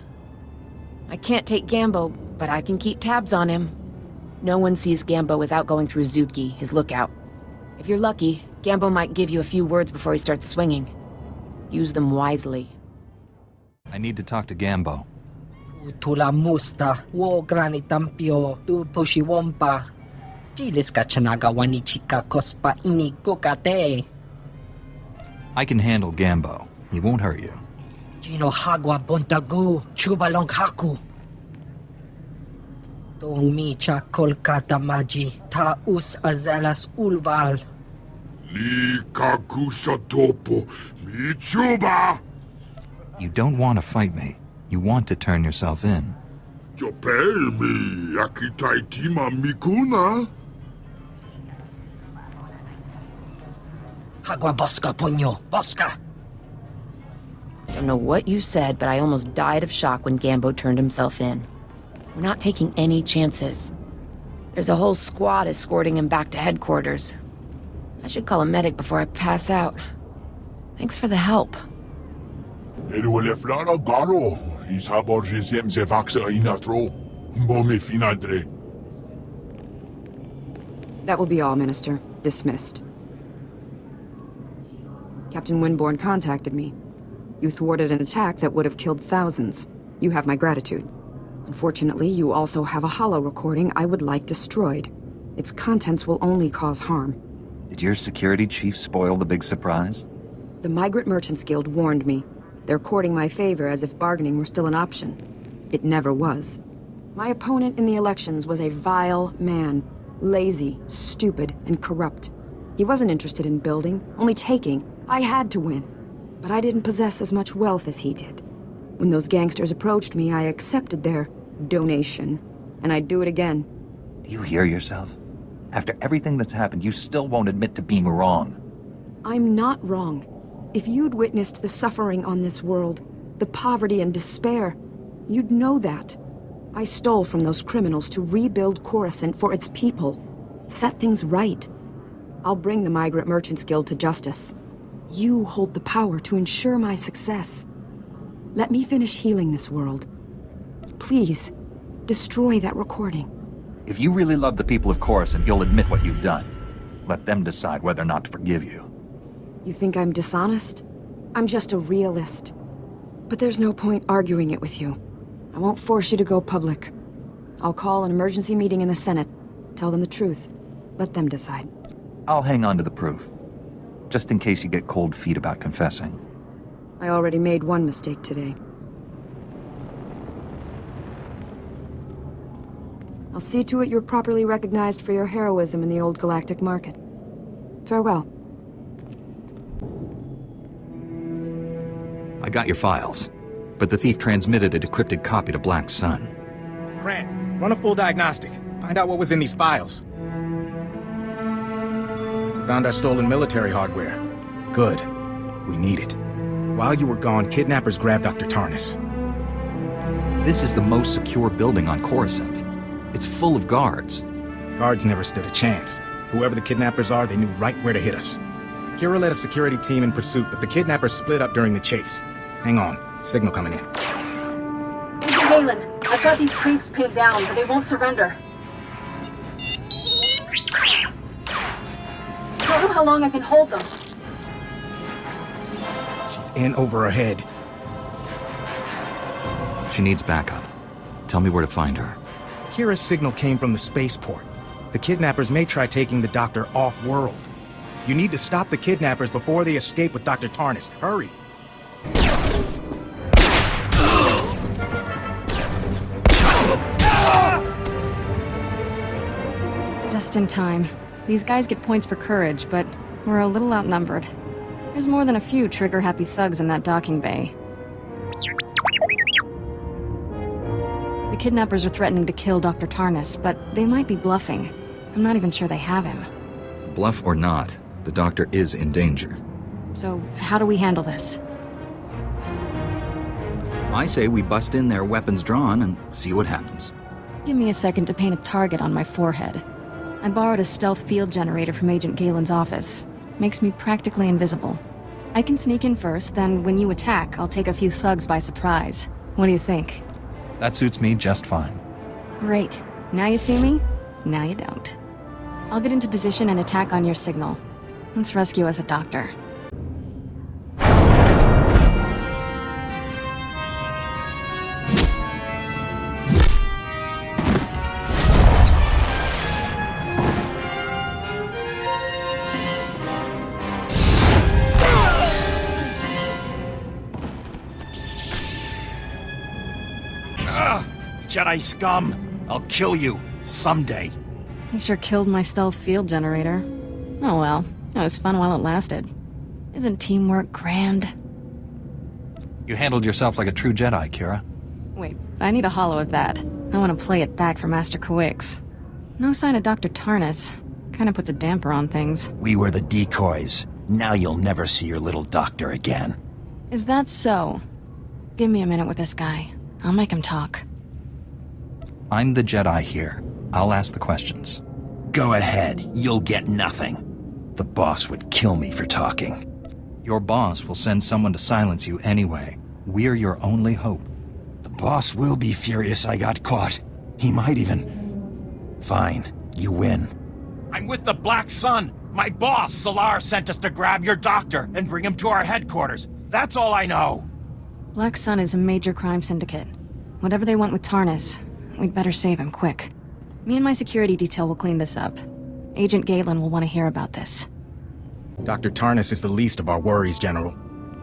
I can't take Gambo, but I can keep tabs on him. No one sees Gambo without going through Zuki, his lookout. If you're lucky, Gambo might give you a few words before he starts swinging. Use them wisely. I need to talk to Gambo. Tula musta, wo granitampio, tu pushiwompa. Dilis kachanaga wani chika kospa ini kokate. I can handle Gambo. He won't hurt you. Gino hagwa bontagu, chubalong haku. Tong micha kolkata maji, taus azelas ulval. Li kakusha topo, michuba! You don't want to fight me. You want to turn yourself in. Jopei mi, akitaitima mikuna. Hagwa boska ponyo, boska. I don't know what you said, but I almost died of shock when Gambo turned himself in. We're not taking any chances. There's a whole squad escorting him back to headquarters. I should call a medic before I pass out. Thanks for the help. Erueleflara garo, isaborgesem zevaxa inatro, mbome finadre. That will be all, Minister. Dismissed. Captain Winborn contacted me. You thwarted an attack that would have killed thousands. You have my gratitude. Unfortunately, you also have a holo recording I would like destroyed. Its contents will only cause harm. Did your security chief spoil the big surprise? The Migrant Merchants Guild warned me. They're courting my favor as if bargaining were still an option. It never was. My opponent in the elections was a vile man. Lazy, stupid, and corrupt. He wasn't interested in building, only taking. I had to win. But I didn't possess as much wealth as he did. When those gangsters approached me, I accepted their donation. And I'd do it again. Do you hear yourself? After everything that's happened, you still won't admit to being wrong. I'm not wrong. If you'd witnessed the suffering on this world, the poverty and despair, you'd know that. I stole from those criminals to rebuild Coruscant for its people. Set things right. I'll bring the Migrant Merchants Guild to justice. You hold the power to ensure my success. Let me finish healing this world. Please, destroy that recording. If you really love the people of Coruscant, you'll admit what you've done. Let them decide whether or not to forgive you. You think I'm dishonest? I'm just a realist. But there's no point arguing it with you. I won't force you to go public. I'll call an emergency meeting in the Senate. Tell them the truth. Let them decide. I'll hang on to the proof, just in case you get cold feet about confessing. I already made one mistake today. I'll see to it you're properly recognized for your heroism in the old galactic market. Farewell. I got your files, but the thief transmitted a decrypted copy to Black Sun. Grant, run a full diagnostic. Find out what was in these files. We found our stolen military hardware. Good. We need it. While you were gone, kidnappers grabbed Dr. Tarnis. This is the most secure building on Coruscant. It's full of guards. Guards never stood a chance. Whoever the kidnappers are, they knew right where to hit us. Kira led a security team in pursuit, but the kidnappers split up during the chase. Hang on. Signal coming in. Agent Galen, I've got these creeps pinned down, but they won't surrender. Don't know how long I can hold them. She's in over her head. She needs backup. Tell me where to find her. Kira's signal came from the spaceport. The kidnappers may try taking the doctor off-world. You need to stop the kidnappers before they escape with Dr. Tarnis. Hurry! Just in time. These guys get points for courage, but we're a little outnumbered. There's more than a few trigger-happy thugs in that docking bay. The kidnappers are threatening to kill Dr. Tarnis, but they might be bluffing. I'm not even sure they have him. Bluff or not, the doctor is in danger. So, how do we handle this? I say we bust in there, weapons drawn, and see what happens. Give me a second to paint a target on my forehead. I borrowed a stealth field generator from Agent Galen's office. Makes me practically invisible. I can sneak in first, then when you attack, I'll take a few thugs by surprise. What do you think? That suits me just fine. Great. Now you see me? Now you don't. I'll get into position and attack on your signal. Let's rescue us a doctor. Jedi scum! I'll kill you, someday. You sure killed my stealth field generator. Oh well, it was fun while it lasted. Isn't teamwork grand? You handled yourself like a true Jedi, Kira. Wait, I need a hollow of that. I want to play it back for Master Coix. No sign of Dr. Tarnis. Kinda puts a damper on things. We were the decoys. Now you'll never see your little doctor again. Is that so? Give me a minute with this guy. I'll make him talk. I'm the Jedi here. I'll ask the questions. Go ahead. You'll get nothing. The boss would kill me for talking. Your boss will send someone to silence you anyway. We're your only hope. The boss will be furious I got caught. He might even... Fine. You win. I'm with the Black Sun. My boss, Solar, sent us to grab your doctor and bring him to our headquarters. That's all I know. Black Sun is a major crime syndicate. Whatever they want with Tarnis, we'd better save him quick. Me and my security detail will clean this up. Agent Galen will want to hear about this. Dr. Tarnis is the least of our worries, General.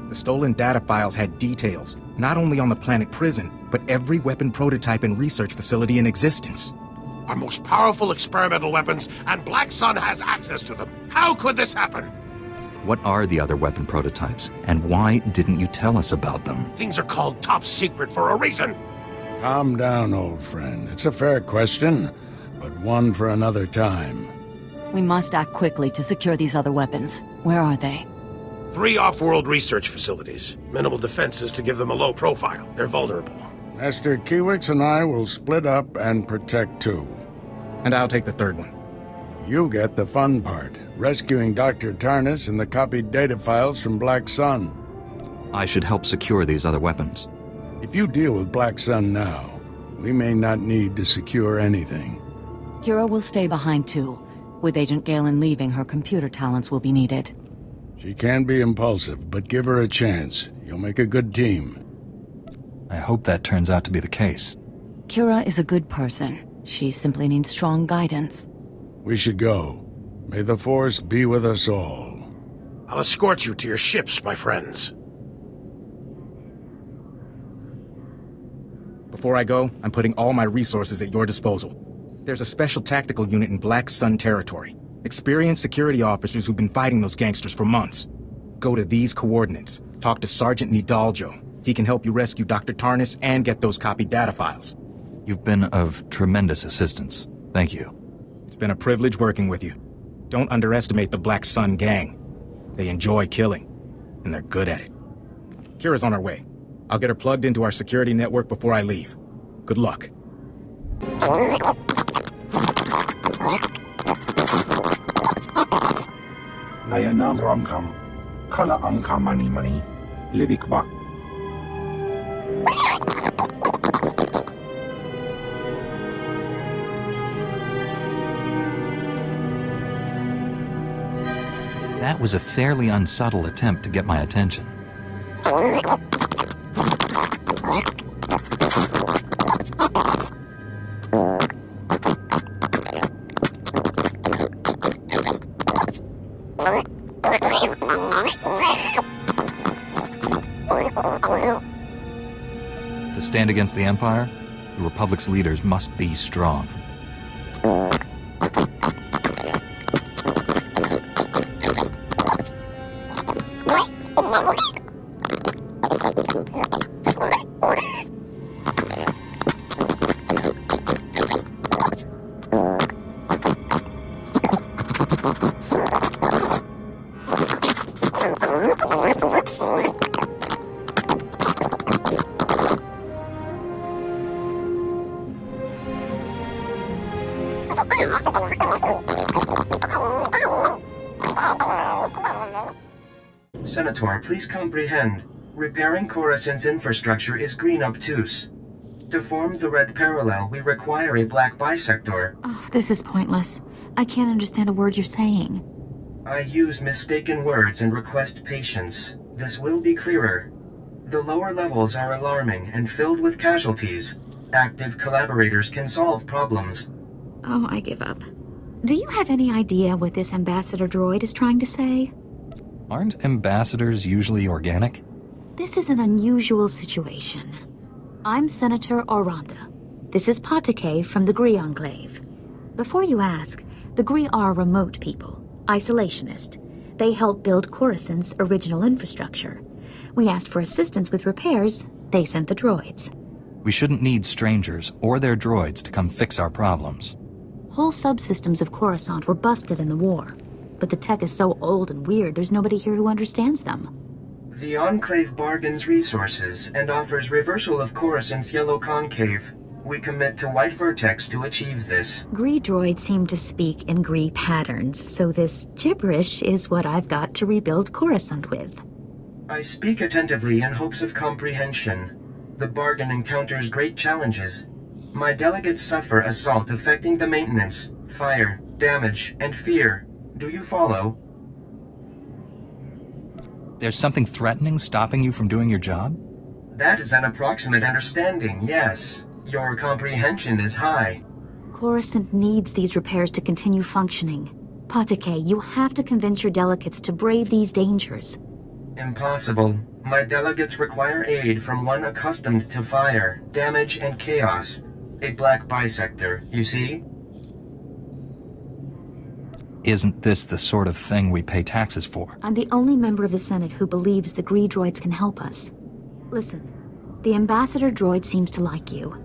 The stolen data files had details, not only on the planet prison, but every weapon prototype and research facility in existence. Our most powerful experimental weapons, and Black Sun has access to them. How could this happen? What are the other weapon prototypes, and why didn't you tell us about them? Things are called top secret for a reason. Calm down, old friend. It's a fair question, but one for another time. We must act quickly to secure these other weapons. Where are they? 3 off-world research facilities. Minimal defenses to give them a low profile. They're vulnerable. Master Kiewix and I will split up and protect 2. And I'll take the third one. You get the fun part, rescuing Dr. Tarnus and the copied data files from Black Sun. I should help secure these other weapons. If you deal with Black Sun now, we may not need to secure anything. Kira will stay behind too. With Agent Galen leaving, her computer talents will be needed. She can be impulsive, but give her a chance. You'll make a good team. I hope that turns out to be the case. Kira is a good person. She simply needs strong guidance. We should go. May the Force be with us all. I'll escort you to your ships, my friends. Before I go, I'm putting all my resources at your disposal. There's a special tactical unit in Black Sun territory. Experienced security officers who've been fighting those gangsters for months. Go to these coordinates. Talk to Sergeant Nidaljo. He can help you rescue Dr. Tarnus and get those copied data files. You've been of tremendous assistance. Thank you. It's been a privilege working with you. Don't underestimate the Black Sun gang. They enjoy killing, and they're good at it. Kira's on her way. I'll get her plugged into our security network before I leave. Good luck. Nayanam Ramkam, Kala Amka Mani Mani, Libikba. That was a fairly unsubtle attempt to get my attention. To stand against the Empire, the Republic's leaders must be strong. SWTOR, please comprehend. Repairing Coruscant's infrastructure is green obtuse. To form the red parallel, we require a black bisector. Oh, this is pointless. I can't understand a word you're saying. I use mistaken words and request patience. This will be clearer. The lower levels are alarming and filled with casualties. Active collaborators can solve problems. Oh, I give up. Do you have any idea what this ambassador droid is trying to say? Aren't ambassadors usually organic? This is an unusual situation. I'm Senator Oranda. This is Patake from the Gree Enclave. Before you ask, the Gree are remote people, isolationist. They help build Coruscant's original infrastructure. We asked for assistance with repairs, they sent the droids. We shouldn't need strangers or their droids to come fix our problems. Whole subsystems of Coruscant were busted in the war. But the tech is so old and weird, there's nobody here who understands them. The Enclave bargains resources and offers reversal of Coruscant's yellow concave. We commit to white vertex to achieve this. Gree droids seem to speak in Gree patterns, so this gibberish is what I've got to rebuild Coruscant with. I speak attentively in hopes of comprehension. The bargain encounters great challenges. My delegates suffer assault affecting the maintenance, fire, damage, and fear. Do you follow? There's something threatening stopping you from doing your job? That is an approximate understanding, yes. Your comprehension is high. Coruscant needs these repairs to continue functioning. Patake, you have to convince your delegates to brave these dangers. Impossible. My delegates require aid from one accustomed to fire, damage, and chaos. A black bisector, you see? Isn't this the sort of thing we pay taxes for? I'm the only member of the Senate who believes the Gree droids can help us. Listen, the ambassador droid seems to like you.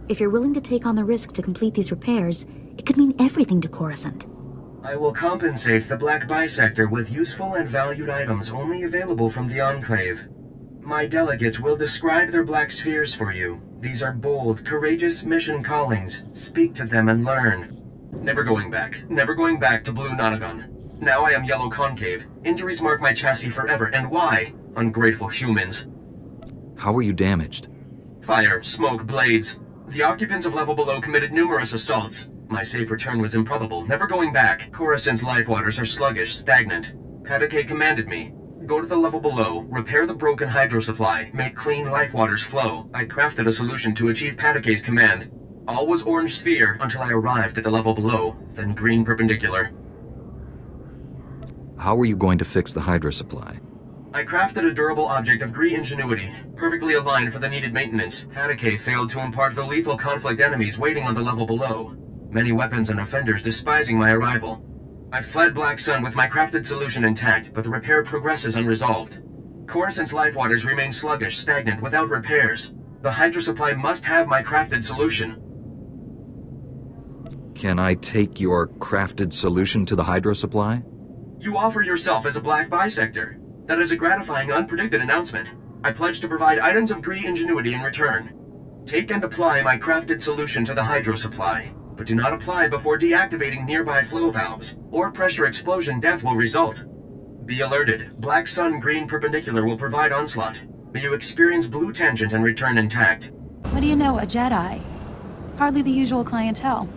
If you're willing to take on the risk to complete these repairs, it could mean everything to Coruscant. I will compensate the Black Bisector with useful and valued items only available from the Enclave. My delegates will describe their black spheres for you. These are bold, courageous mission callings. Speak to them and learn. Never going back. Never going back to Blue Nonagon. Now I am Yellow Concave. Injuries mark my chassis forever, and why? Ungrateful humans. How were you damaged? Fire, smoke, blades. The occupants of level below committed numerous assaults. My safe return was improbable. Never going back. Coruscant's life waters are sluggish, stagnant. Patake commanded me. Go to the level below, repair the broken hydro supply, make clean life waters flow. I crafted a solution to achieve Patake's command. All was orange sphere until I arrived at the level below, then green perpendicular. How were you going to fix the hydro supply? I crafted a durable object of Gree ingenuity, perfectly aligned for the needed maintenance. Patake failed to impart the lethal conflict enemies waiting on the level below. Many weapons and offenders despising my arrival. I fled Black Sun with my crafted solution intact, but the repair progresses unresolved. Coruscant's life waters remain sluggish, stagnant, without repairs. The hydro supply must have my crafted solution. Can I take your crafted solution to the hydro supply? You offer yourself as a Black Bisector. That is a gratifying, unpredicted announcement. I pledge to provide items of Gree ingenuity in return. Take and apply my crafted solution to the hydro supply, but do not apply before deactivating nearby flow valves, or pressure explosion death will result. Be alerted. Black Sun green perpendicular will provide onslaught. May you experience blue tangent and return intact. What do you know, a Jedi? Hardly the usual clientele.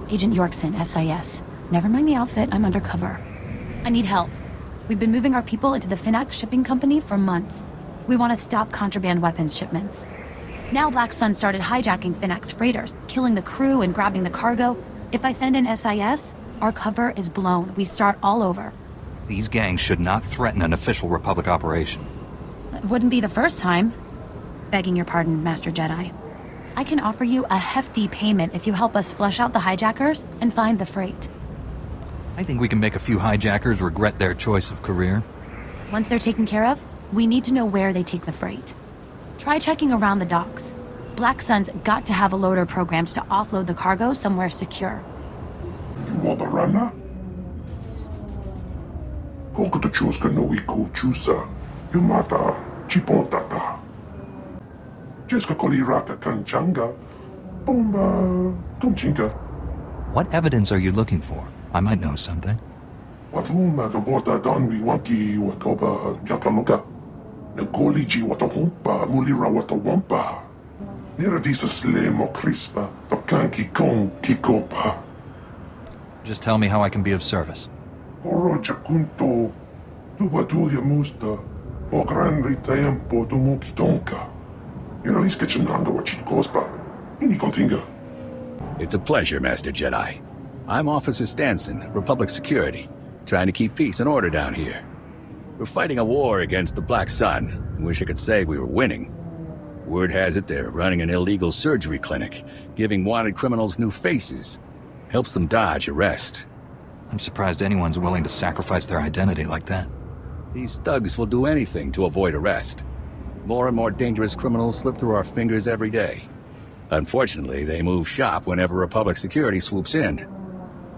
Agent Yorkson, SIS. Never mind the outfit, I'm undercover. I need help. We've been moving our people into the Finnac shipping company for months. We want to stop contraband weapons shipments. Now Black Sun started hijacking Finnac's freighters, killing the crew and grabbing the cargo. If I send in SIS, our cover is blown. We start all over. These gangs should not threaten an official Republic operation. It wouldn't be the first time. Begging your pardon, Master Jedi. I can offer you a hefty payment if you help us flush out the hijackers and find the freight. I think we can make a few hijackers regret their choice of career. Once they're taken care of, we need to know where they take the freight. Try checking around the docks. Black Sun's got to have a loader programmed to offload the cargo somewhere secure. You want the runner? Kokuto chuska no iku chusa. Yumata chipontata. Jeska koliraka kanchanga. Bomba tumchinka. What evidence are you looking for? I might know something. Wafuma the bota donwi wanki watoba yakaluka. Negoliji watahumpa mulira watawampa. Niradisa slemo crispa. Tokanki kon kikopa. Just tell me how I can be of service. Oro jakunto. Tubatulia musta. O grande tempo dumuki tonka. Iraliska chinanga wachit kospa. Ini kontinga. It's a pleasure, Master Jedi. I'm Officer Stanson, Republic Security, trying to keep peace and order down here. We're fighting a war against the Black Sun. Wish I could say we were winning. Word has it they're running an illegal surgery clinic, giving wanted criminals new faces. Helps them dodge arrest. I'm surprised anyone's willing to sacrifice their identity like that. These thugs will do anything to avoid arrest. More and more dangerous criminals slip through our fingers every day. Unfortunately, they move shop whenever Republic Security swoops in.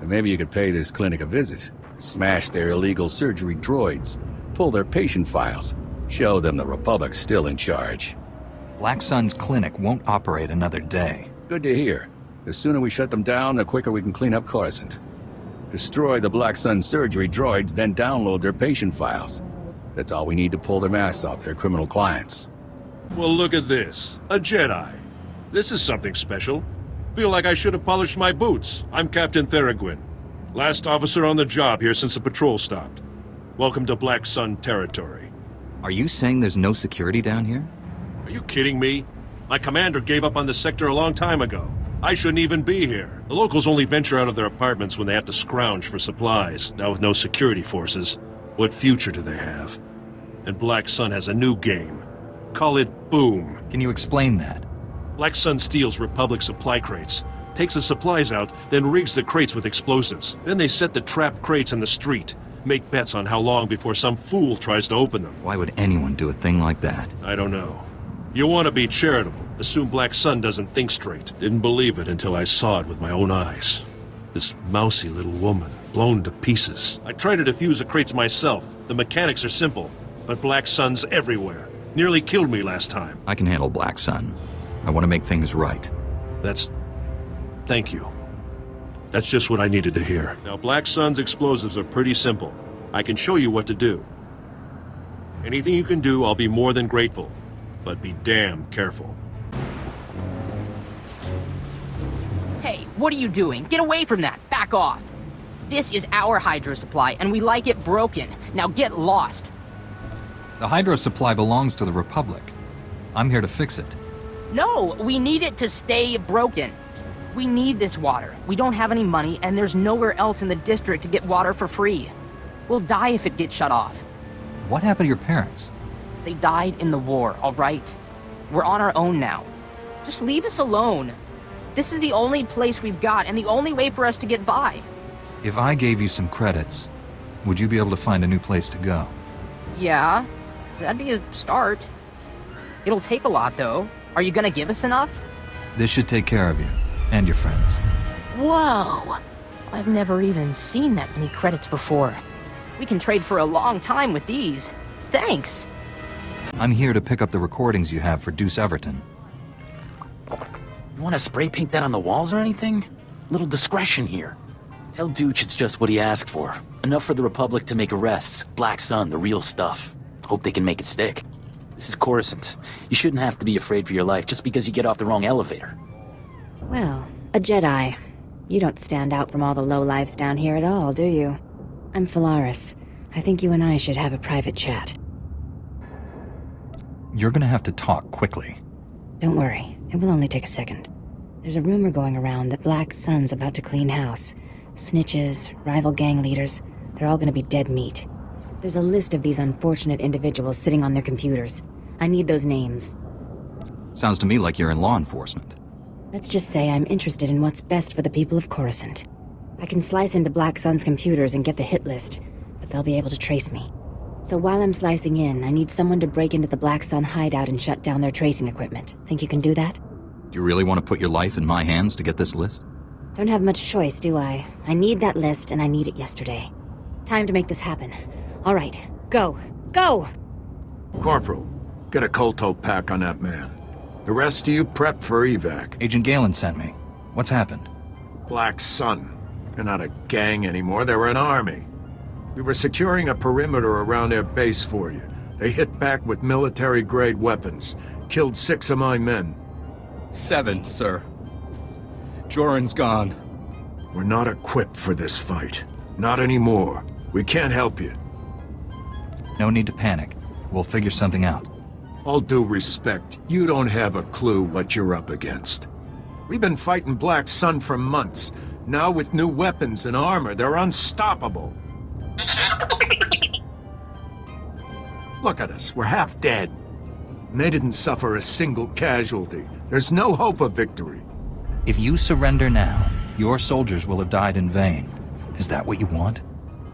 And maybe you could pay this clinic a visit, smash their illegal surgery droids, pull their patient files, show them the Republic's still in charge. Black Sun's clinic won't operate another day. Good to hear. The sooner we shut them down, the quicker we can clean up Coruscant. Destroy the Black Sun surgery droids, then download their patient files. That's all we need to pull their masks off their criminal clients. Well, look at this. A Jedi. This is something special. Feel like I should have polished my boots. I'm Captain Theraguin. Last officer on the job here since the patrol stopped. Welcome to Black Sun territory. Are you saying there's no security down here? Are you kidding me? My commander gave up on the sector a long time ago. I shouldn't even be here. The locals only venture out of their apartments when they have to scrounge for supplies. Now with no security forces, what future do they have? And Black Sun has a new game. Call it Boom. Can you explain that? Black Sun steals Republic supply crates, takes the supplies out, then rigs the crates with explosives. Then they set the trapped crates in the street, make bets on how long before some fool tries to open them. Why would anyone do a thing like that? I don't know. You want to be charitable. Assume Black Sun doesn't think straight. Didn't believe it until I saw it with my own eyes. This mousy little woman, blown to pieces. I tried to defuse the crates myself. The mechanics are simple, but Black Sun's everywhere. Nearly killed me last time. I can handle Black Sun. I want to make things right. Thank you. That's just what I needed to hear. Now, Black Sun's explosives are pretty simple. I can show you what to do. Anything you can do, I'll be more than grateful. But be damn careful. Hey, what are you doing? Get away from that! Back off! This is our hydro supply, and we like it broken. Now get lost! The hydro supply belongs to the Republic. I'm here to fix it. No, we need it to stay broken. We need this water. We don't have any money, and there's nowhere else in the district to get water for free. We'll die if it gets shut off. What happened to your parents? They died in the war, all right? We're on our own now. Just leave us alone. This is the only place we've got, and the only way for us to get by. If I gave you some credits, would you be able to find a new place to go? Yeah, that'd be a start. It'll take a lot, though. Are you gonna give us enough? This should take care of you, and your friends. Whoa! I've never even seen that many credits before. We can trade for a long time with these. Thanks! I'm here to pick up the recordings you have for Deuce Everton. You want to spray paint that on the walls or anything? Little discretion here. Tell Dooch it's just what he asked for. Enough for the Republic to make arrests. Black Sun, the real stuff. Hope they can make it stick. This is Coruscant. You shouldn't have to be afraid for your life just because you get off the wrong elevator. Well, a Jedi. You don't stand out from all the lowlifes down here at all, do you? I'm Phalaris. I think you and I should have a private chat. You're gonna have to talk quickly. Don't worry, it will only take a second. There's a rumor going around that Black Sun's about to clean house. Snitches, rival gang leaders, they're all gonna be dead meat. There's a list of these unfortunate individuals sitting on their computers. I need those names. Sounds to me like you're in law enforcement. Let's just say I'm interested in what's best for the people of Coruscant. I can slice into Black Sun's computers and get the hit list, but they'll be able to trace me. So while I'm slicing in, I need someone to break into the Black Sun hideout and shut down their tracing equipment. Think you can do that? Do you really want to put your life in my hands to get this list? Don't have much choice, do I? I need that list, and I need it yesterday. Time to make this happen. All right, go! Go! Corporal, get a Kolto pack on that man. The rest of you prep for evac. Agent Galen sent me. What's happened? Black Sun. They're not a gang anymore, they were an army. We were securing a perimeter around their base for you. They hit back with military-grade weapons. Killed 6 of my men. 7, sir. Joran's gone. We're not equipped for this fight. Not anymore. We can't help you. No need to panic. We'll figure something out. All due respect, you don't have a clue what you're up against. We've been fighting Black Sun for months. Now with new weapons and armor, they're unstoppable. Look at us, we're half dead. And they didn't suffer a single casualty. There's no hope of victory. If you surrender now, your soldiers will have died in vain. Is that what you want?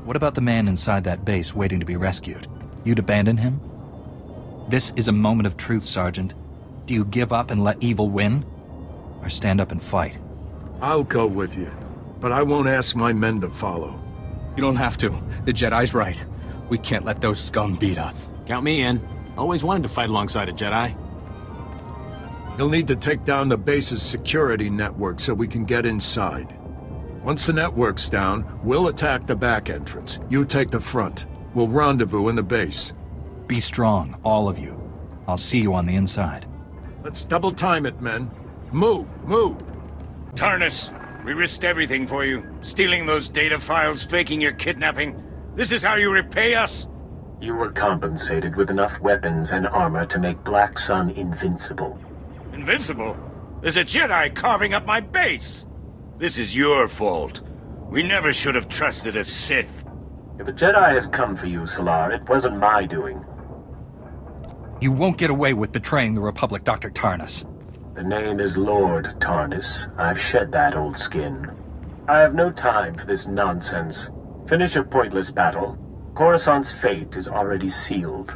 What about the man inside that base waiting to be rescued? You'd abandon him? This is a moment of truth, Sergeant. Do you give up and let evil win? Or stand up and fight? I'll go with you, but I won't ask my men to follow. You don't have to. The Jedi's right. We can't let those scum beat us. Count me in. Always wanted to fight alongside a Jedi. You'll need to take down the base's security network so we can get inside. Once the network's down, we'll attack the back entrance. You take the front. We'll rendezvous in the base. Be strong, all of you. I'll see you on the inside. Let's double time it, men. Move, move! Tarnus, we risked everything for you. Stealing those data files, faking your kidnapping. This is how you repay us? You were compensated with enough weapons and armor to make Black Sun invincible. Invincible? There's a Jedi carving up my base! This is your fault. We never should have trusted a Sith. If a Jedi has come for you, Solar, it wasn't my doing. You won't get away with betraying the Republic, Dr. Tarnus. The name is Lord Tarnus. I've shed that old skin. I have no time for this nonsense. Finish a pointless battle. Coruscant's fate is already sealed.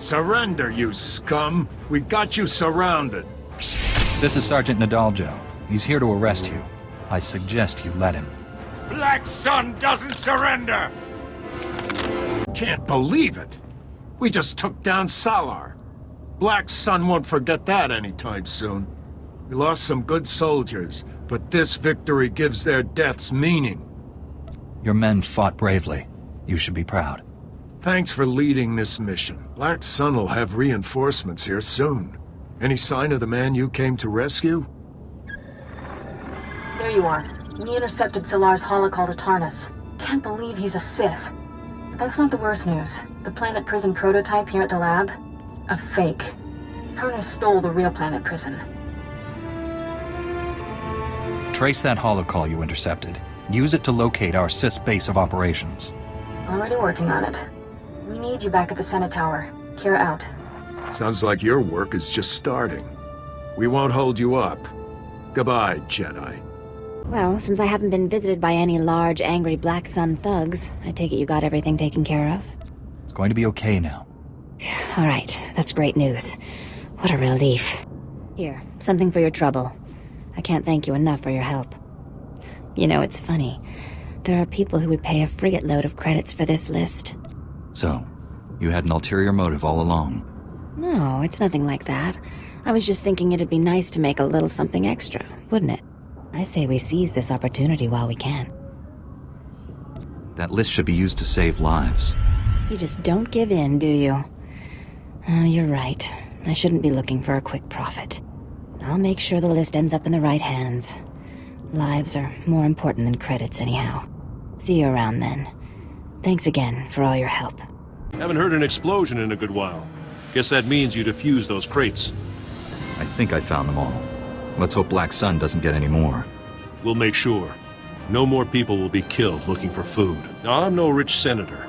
Surrender, you scum! We got you surrounded. This is Sergeant Nadaljo. He's here to arrest you. I suggest you let him. Black Sun doesn't surrender! Can't believe it! We just took down Salar. Black Sun won't forget that anytime soon. We lost some good soldiers, but this victory gives their deaths meaning. Your men fought bravely. You should be proud. Thanks for leading this mission. Black Sun will have reinforcements here soon. Any sign of the man you came to rescue? There you are. We intercepted Solar's holocall to Tarnus. Can't believe he's a Sith. But that's not the worst news. The planet prison prototype here at the lab? A fake. Tarnus stole the real planet prison. Trace that holocall you intercepted. Use it to locate our Sith's base of operations. Already working on it. We need you back at the Senate Tower. Kira out. Sounds like your work is just starting. We won't hold you up. Goodbye, Jedi. Well, since I haven't been visited by any large, angry Black Sun thugs, I take it you got everything taken care of? It's going to be okay now. All right, that's great news. What a relief. Here, something for your trouble. I can't thank you enough for your help. You know, it's funny. There are people who would pay a frigate load of credits for this list. So, you had an ulterior motive all along? No, it's nothing like that. I was just thinking it'd be nice to make a little something extra, wouldn't it? I say we seize this opportunity while we can. That list should be used to save lives. You just don't give in, do you? Oh, you're right. I shouldn't be looking for a quick profit. I'll make sure the list ends up in the right hands. Lives are more important than credits anyhow. See you around then. Thanks again for all your help. Haven't heard an explosion in a good while. Guess that means you defused those crates. I think I found them all. Let's hope Black Sun doesn't get any more. We'll make sure. No more people will be killed looking for food. Now, I'm no rich senator,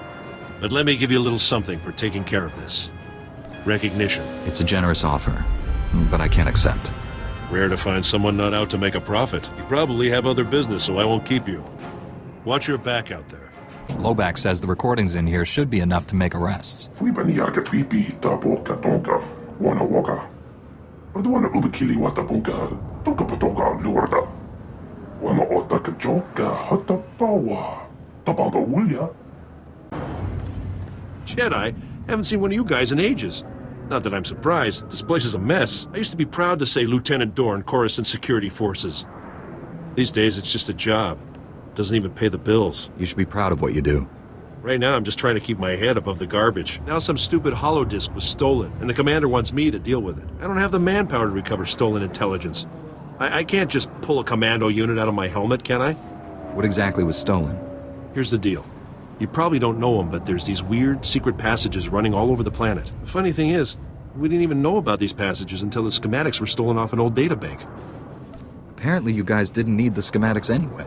but let me give you a little something for taking care of this. Recognition. It's a generous offer, but I can't accept. Rare to find someone not out to make a profit. You probably have other business, so I won't keep you. Watch your back out there. Lobak says the recordings in here should be enough to make arrests. Jedi? Haven't seen one of you guys in ages. Not that I'm surprised. This place is a mess. I used to be proud to say Lieutenant Dorn, Coruscant Security Forces. These days, it's just a job. Doesn't even pay the bills. You should be proud of what you do. Right now, I'm just trying to keep my head above the garbage. Now some stupid holodisk was stolen, and the commander wants me to deal with it. I don't have the manpower to recover stolen intelligence. I can't just pull a commando unit out of my helmet, can I? What exactly was stolen? Here's the deal. You probably don't know them, but there's these weird, secret passages running all over the planet. The funny thing is, we didn't even know about these passages until the schematics were stolen off an old databank. Apparently you guys didn't need the schematics anyway.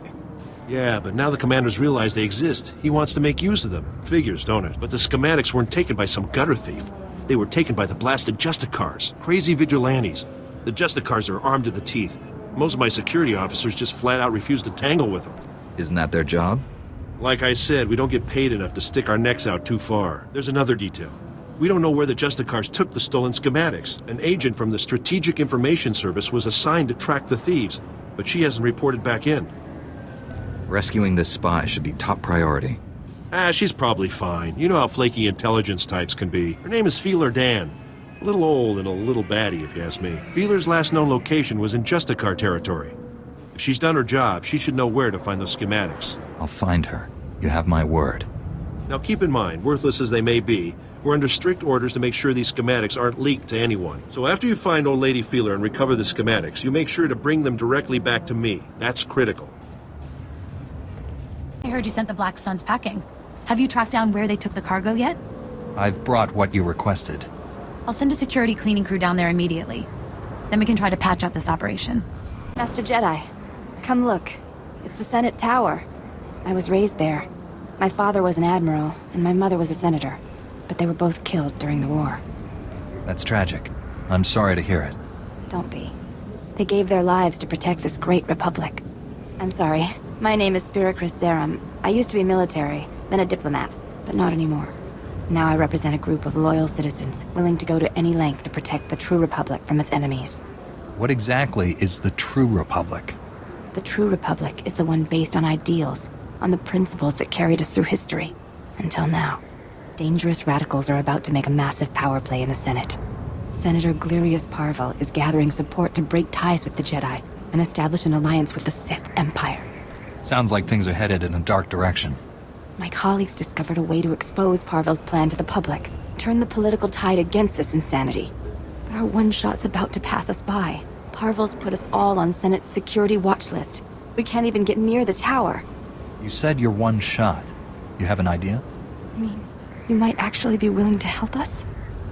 Yeah, but now the commander's realized they exist. He wants to make use of them. Figures, don't it? But the schematics weren't taken by some gutter thief. They were taken by the blasted Justicars. Crazy vigilantes. The Justicars are armed to the teeth. Most of my security officers just flat out refuse to tangle with them. Isn't that their job? Like I said, we don't get paid enough to stick our necks out too far. There's another detail. We don't know where the Justicars took the stolen schematics. An agent from the Strategic Information Service was assigned to track the thieves, but she hasn't reported back in. Rescuing this spy should be top priority. She's probably fine. You know how flaky intelligence types can be. Her name is Feeler Dan. A little old and a little batty, if you ask me. Feeler's last known location was in Justicar territory. If she's done her job, she should know where to find those schematics. I'll find her. You have my word. Now keep in mind, worthless as they may be, we're under strict orders to make sure these schematics aren't leaked to anyone. So after you find old Lady Feeler and recover the schematics, you make sure to bring them directly back to me. That's critical. I heard you sent the Black Suns packing. Have you tracked down where they took the cargo yet? I've brought what you requested. I'll send a security cleaning crew down there immediately. Then we can try to patch up this operation. Master Jedi, come look. It's the Senate Tower. I was raised there. My father was an admiral, and my mother was a senator. But they were both killed during the war. That's tragic. I'm sorry to hear it. Don't be. They gave their lives to protect this great republic. I'm sorry. My name is Spiracris Zerum. I used to be military, then a diplomat, but not anymore. Now I represent a group of loyal citizens, willing to go to any length to protect the true Republic from its enemies. What exactly is the true Republic? The true Republic is the one based on ideals, on the principles that carried us through history. Until now. Dangerous radicals are about to make a massive power play in the Senate. Senator Glirius Parvel is gathering support to break ties with the Jedi and establish an alliance with the Sith Empire. Sounds like things are headed in a dark direction. My colleagues discovered a way to expose Parvel's plan to the public, turn the political tide against this insanity. But our one-shot's about to pass us by. Parvel's put us all on Senate's security watch list. We can't even get near the tower. You said you're one shot. You have an idea? I mean, you might actually be willing to help us?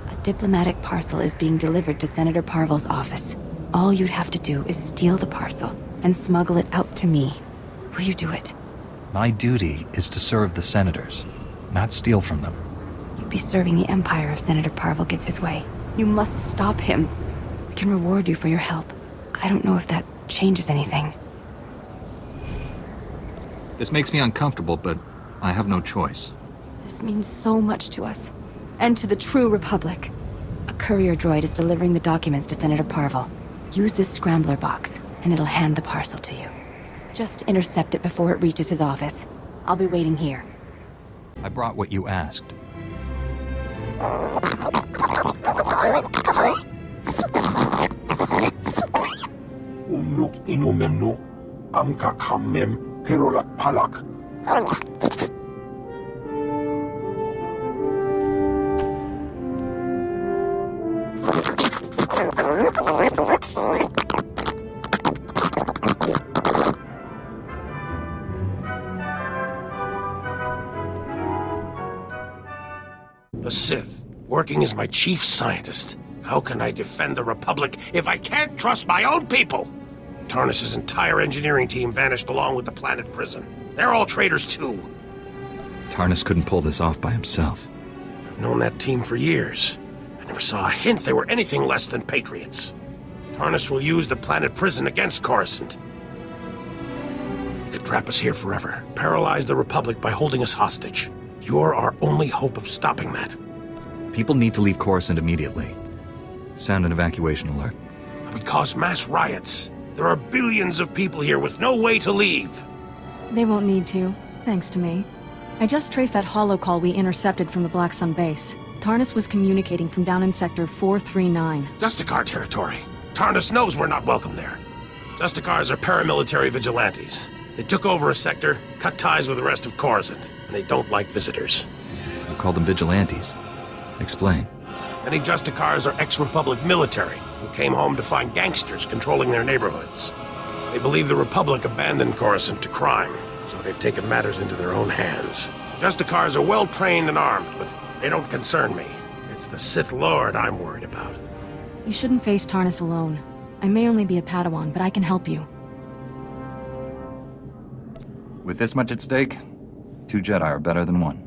A diplomatic parcel is being delivered to Senator Parvel's office. All you'd have to do is steal the parcel and smuggle it out to me. Will you do it? My duty is to serve the senators, not steal from them. You'd be serving the Empire if Senator Parvel gets his way. You must stop him. We can reward you for your help. I don't know if that changes anything. This makes me uncomfortable, but I have no choice. This means so much to us. And to the true Republic. A courier droid is delivering the documents to Senator Parvel. Use this scrambler box, and it'll hand the parcel to you. Just intercept it before it reaches his office. I'll be waiting here. I brought what you asked. Unuk inumemnu, amka kamem, perolak palak. A Sith, working as my chief scientist. How can I defend the Republic if I can't trust my own people? Tarnis's entire engineering team vanished along with the planet prison. They're all traitors too. Tarnis couldn't pull this off by himself. I've known that team for years. I never saw a hint they were anything less than patriots. Tarnis will use the planet prison against Coruscant. He could trap us here forever, paralyze the Republic by holding us hostage. You're our only hope of stopping that. People need to leave Coruscant immediately. Sound an evacuation alert. We cause mass riots. There are billions of people here with no way to leave. They won't need to, thanks to me. I just traced that holo call we intercepted from the Black Sun base. Tarnis was communicating from down in Sector 439. Justicar territory. Tarnis knows we're not welcome there. Justicars are paramilitary vigilantes. They took over a sector, cut ties with the rest of Coruscant, and they don't like visitors. You call them vigilantes. Explain. Many Justicars are ex-Republic military who came home to find gangsters controlling their neighborhoods. They believe the Republic abandoned Coruscant to crime, so they've taken matters into their own hands. Justicars are well-trained and armed, but they don't concern me. It's the Sith Lord I'm worried about. You shouldn't face Tarnis alone. I may only be a Padawan, but I can help you. With this much at stake, 2 Jedi are better than 1.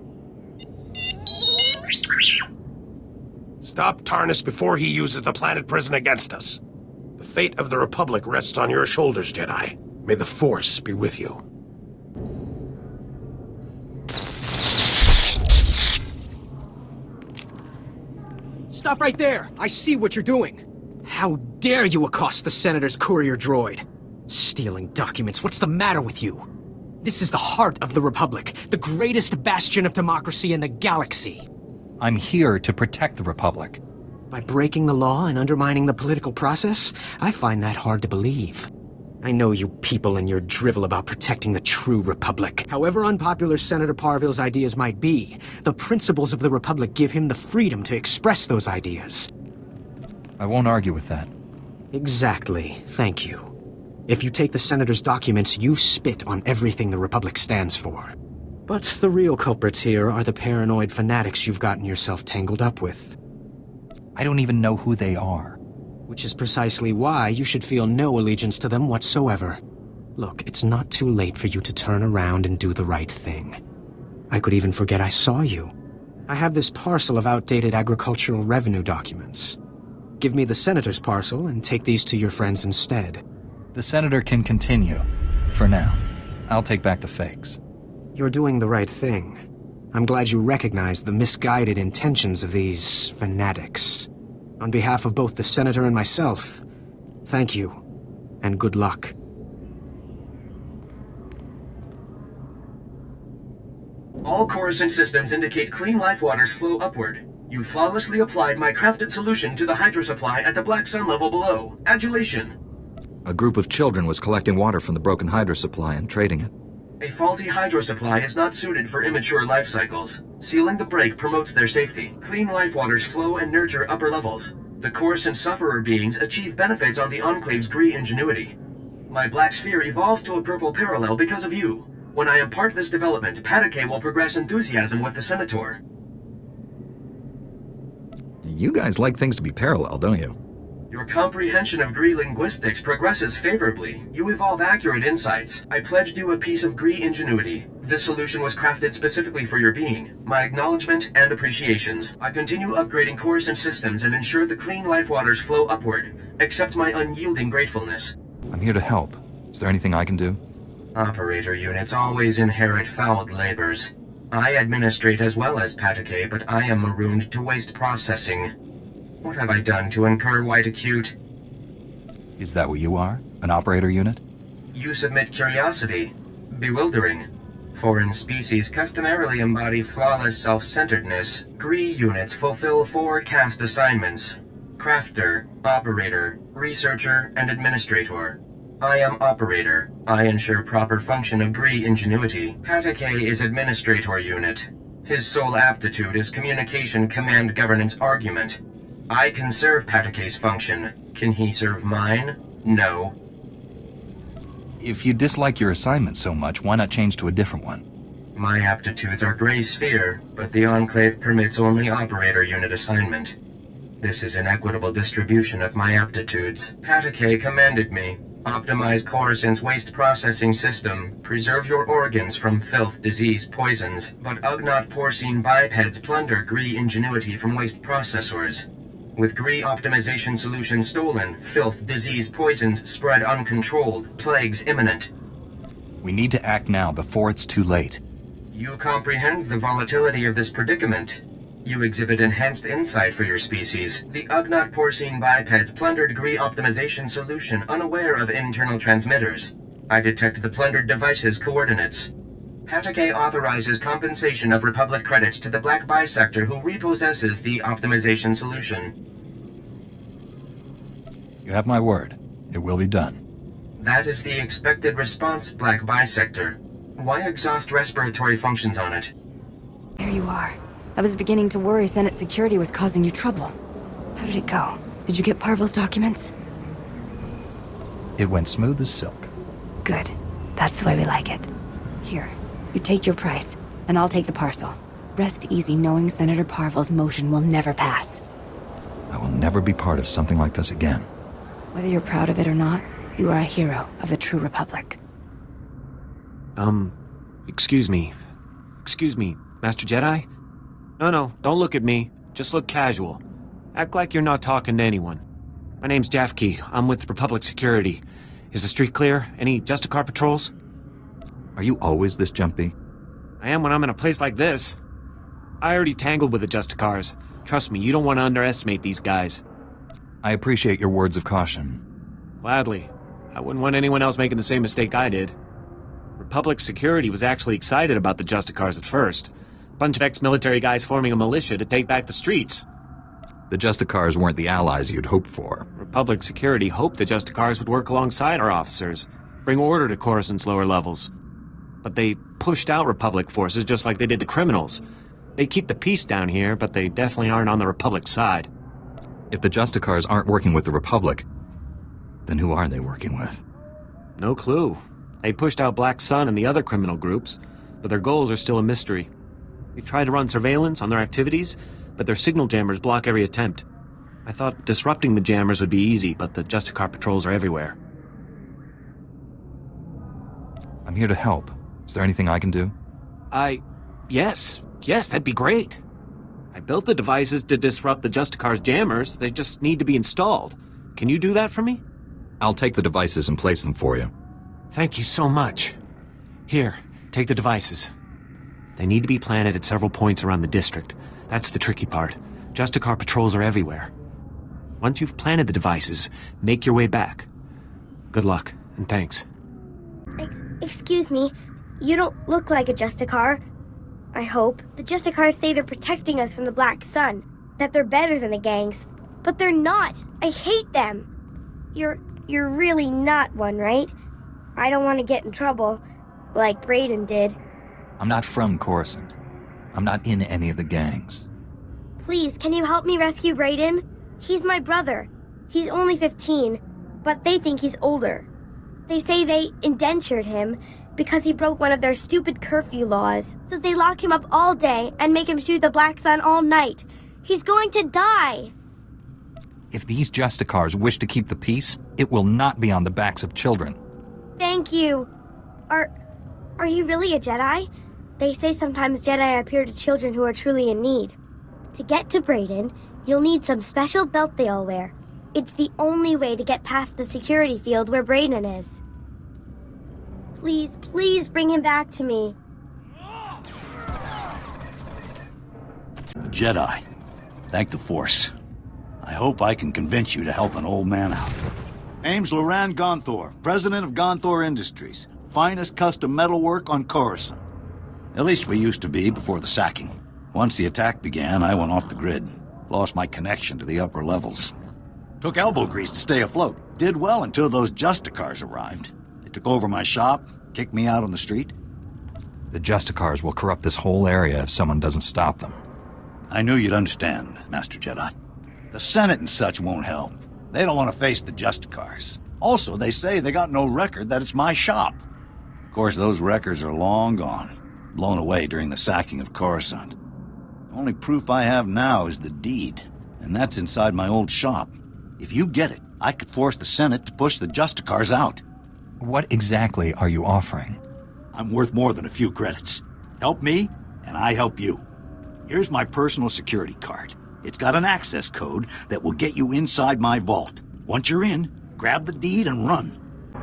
Stop Tarnis before he uses the planet prison against us. The fate of the Republic rests on your shoulders, Jedi. May the Force be with you. Stop right there! I see what you're doing! How dare you accost the Senator's courier droid? Stealing documents, what's the matter with you? This is the heart of the Republic, the greatest bastion of democracy in the galaxy. I'm here to protect the Republic. By breaking the law and undermining the political process, I find that hard to believe. I know you people and your drivel about protecting the true Republic. However unpopular Senator Parvel's ideas might be, the principles of the Republic give him the freedom to express those ideas. I won't argue with that. Exactly. Thank you. If you take the Senator's documents, you spit on everything the Republic stands for. But the real culprits here are the paranoid fanatics you've gotten yourself tangled up with. I don't even know who they are. Which is precisely why you should feel no allegiance to them whatsoever. Look, it's not too late for you to turn around and do the right thing. I could even forget I saw you. I have this parcel of outdated agricultural revenue documents. Give me the Senator's parcel and take these to your friends instead. The Senator can continue. For now. I'll take back the fakes. You're doing the right thing. I'm glad you recognize the misguided intentions of these fanatics. On behalf of both the Senator and myself, thank you, and good luck. All Coruscant systems indicate clean life waters flow upward. You flawlessly applied my crafted solution to the hydro supply at the Black Sun level below. Adulation. A group of children was collecting water from the broken hydro supply and trading it. A faulty hydro supply is not suited for immature life cycles. Sealing the break promotes their safety. Clean life waters flow and nurture upper levels. The Coruscant sufferer beings achieve benefits on the Enclave's Gree ingenuity. My black sphere evolves to a purple parallel because of you. When I impart this development, Patake will progress enthusiasm with the SWTOR. You guys like things to be parallel, don't you? Your comprehension of Gree linguistics progresses favorably. You evolve accurate insights. I pledged you a piece of Gree ingenuity. This solution was crafted specifically for your being. My acknowledgement and appreciations. I continue upgrading Coruscant systems and ensure the clean life waters flow upward. Accept my unyielding gratefulness. I'm here to help. Is there anything I can do? Operator units always inherit fouled labors. I administrate as well as Patake, but I am marooned to waste processing. What have I done to incur white acute? Is that what you are? An operator unit? You submit curiosity. Bewildering. Foreign species customarily embody flawless self-centeredness. Gree units fulfill 4 caste assignments. Crafter, Operator, Researcher, and Administrator. I am Operator. I ensure proper function of Gree ingenuity. Patake is Administrator unit. His sole aptitude is Communication Command Governance Argument. I can serve Patake's function. Can he serve mine? No. If you dislike your assignment so much, why not change to a different one? My aptitudes are Gray Sphere, but the Enclave permits only Operator unit assignment. This is an equitable distribution of my aptitudes. Patake commanded me. Optimize Coruscant's waste processing system. Preserve your organs from filth, disease, poisons. But Ugnaught porcine bipeds plunder Gree ingenuity from waste processors. With Gree optimization solution stolen, filth, disease, poisons spread uncontrolled, plagues imminent. We need to act now before it's too late. You comprehend the volatility of this predicament. You exhibit enhanced insight for your species. The Ugnaught porcine bipeds plundered Gree optimization solution unaware of internal transmitters. I detect the plundered device's coordinates. Patake authorizes compensation of Republic credits to the Black Bisector who repossesses the optimization solution. You have my word. It will be done. That is the expected response, Black Bisector. Why exhaust respiratory functions on it? There you are. I was beginning to worry Senate security was causing you trouble. How did it go? Did you get Parville's documents? It went smooth as silk. Good. That's the way we like it. Here, you take your price, and I'll take the parcel. Rest easy knowing Senator Parville's motion will never pass. I will never be part of something like this again. Whether you're proud of it or not, you are a hero of the true Republic. Excuse me. Excuse me, Master Jedi? No, don't look at me. Just look casual. Act like you're not talking to anyone. My name's Jafke. I'm with Republic Security. Is the street clear? Any Justicar patrols? Are you always this jumpy? I am when I'm in a place like this. I already tangled with the Justicars. Trust me, you don't want to underestimate these guys. I appreciate your words of caution. Gladly. I wouldn't want anyone else making the same mistake I did. Republic Security was actually excited about the Justicars at first. Bunch of ex-military guys forming a militia to take back the streets. The Justicars weren't the allies you'd hoped for. Republic Security hoped the Justicars would work alongside our officers, bring order to Coruscant's lower levels. But they pushed out Republic forces just like they did the criminals. They keep the peace down here, but they definitely aren't on the Republic side. If the Justicars aren't working with the Republic, then who are they working with? No clue. They pushed out Black Sun and the other criminal groups, but their goals are still a mystery. We've tried to run surveillance on their activities, but their signal jammers block every attempt. I thought disrupting the jammers would be easy, but the Justicar patrols are everywhere. I'm here to help. Is there anything I can do? Yes, that'd be great. I built the devices to disrupt the Justicar's jammers. They just need to be installed. Can you do that for me? I'll take the devices and place them for you. Thank you so much. Here, take the devices. They need to be planted at several points around the district. That's the tricky part. Justicar patrols are everywhere. Once you've planted the devices, make your way back. Good luck, and thanks. Excuse me, you don't look like a Justicar. I hope. The Justicars say they're protecting us from the Black Sun, that they're better than the gangs. But they're not. I hate them. You're really not one, right? I don't want to get in trouble, like Brayden did. I'm not from Coruscant. I'm not in any of the gangs. Please, can you help me rescue Brayden? He's my brother. He's only 15, but they think he's older. They say they indentured him because he broke one of their stupid curfew laws. So they lock him up all day and make him shoot the Black Sun all night. He's going to die! If these Justicars wish to keep the peace, it will not be on the backs of children. Thank you. Are you really a Jedi? They say sometimes Jedi appear to children who are truly in need. To get to Brayden, you'll need some special belt they all wear. It's the only way to get past the security field where Brayden is. Please bring him back to me. A Jedi. Thank the Force. I hope I can convince you to help an old man out. Name's Loran Gonthor, president of Gonthor Industries. Finest custom metalwork on Coruscant. At least we used to be before the sacking. Once the attack began, I went off the grid. Lost my connection to the upper levels. Took elbow grease to stay afloat. Did well until those Justicars arrived. They took over my shop, kicked me out on the street. The Justicars will corrupt this whole area if someone doesn't stop them. I knew you'd understand, Master Jedi. The Senate and such won't help. They don't want to face the Justicars. Also, they say they got no record that it's my shop. Of course, those records are long gone. Blown away during the sacking of Coruscant. The only proof I have now is the deed, and that's inside my old shop. If you get it, I could force the Senate to push the Justicars out. What exactly are you offering? I'm worth more than a few credits. Help me, and I help you. Here's my personal security card. It's got an access code that will get you inside my vault. Once you're in, grab the deed and run.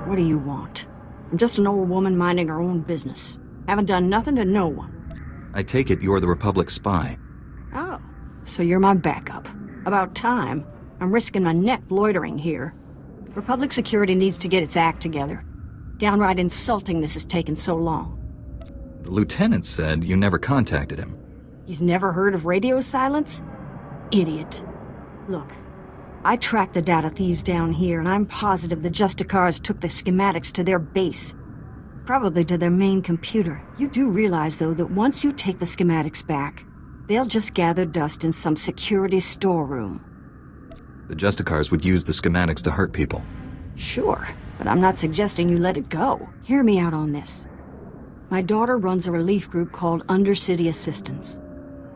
What do you want? I'm just an old woman minding her own business. Haven't done nothing to no one. I take it you're the Republic spy. Oh, so you're my backup. About time. I'm risking my neck loitering here. Republic security needs to get its act together. Downright insulting this has taken so long. The lieutenant said you never contacted him. He's never heard of radio silence? Idiot. Look, I tracked the data thieves down here, and I'm positive the Justicars took the schematics to their base. Probably to their main computer. You do realize, though, that once you take the schematics back, they'll just gather dust in some security storeroom. The Justicars would use the schematics to hurt people. Sure, but I'm not suggesting you let it go. Hear me out on this. My daughter runs a relief group called Undercity Assistance.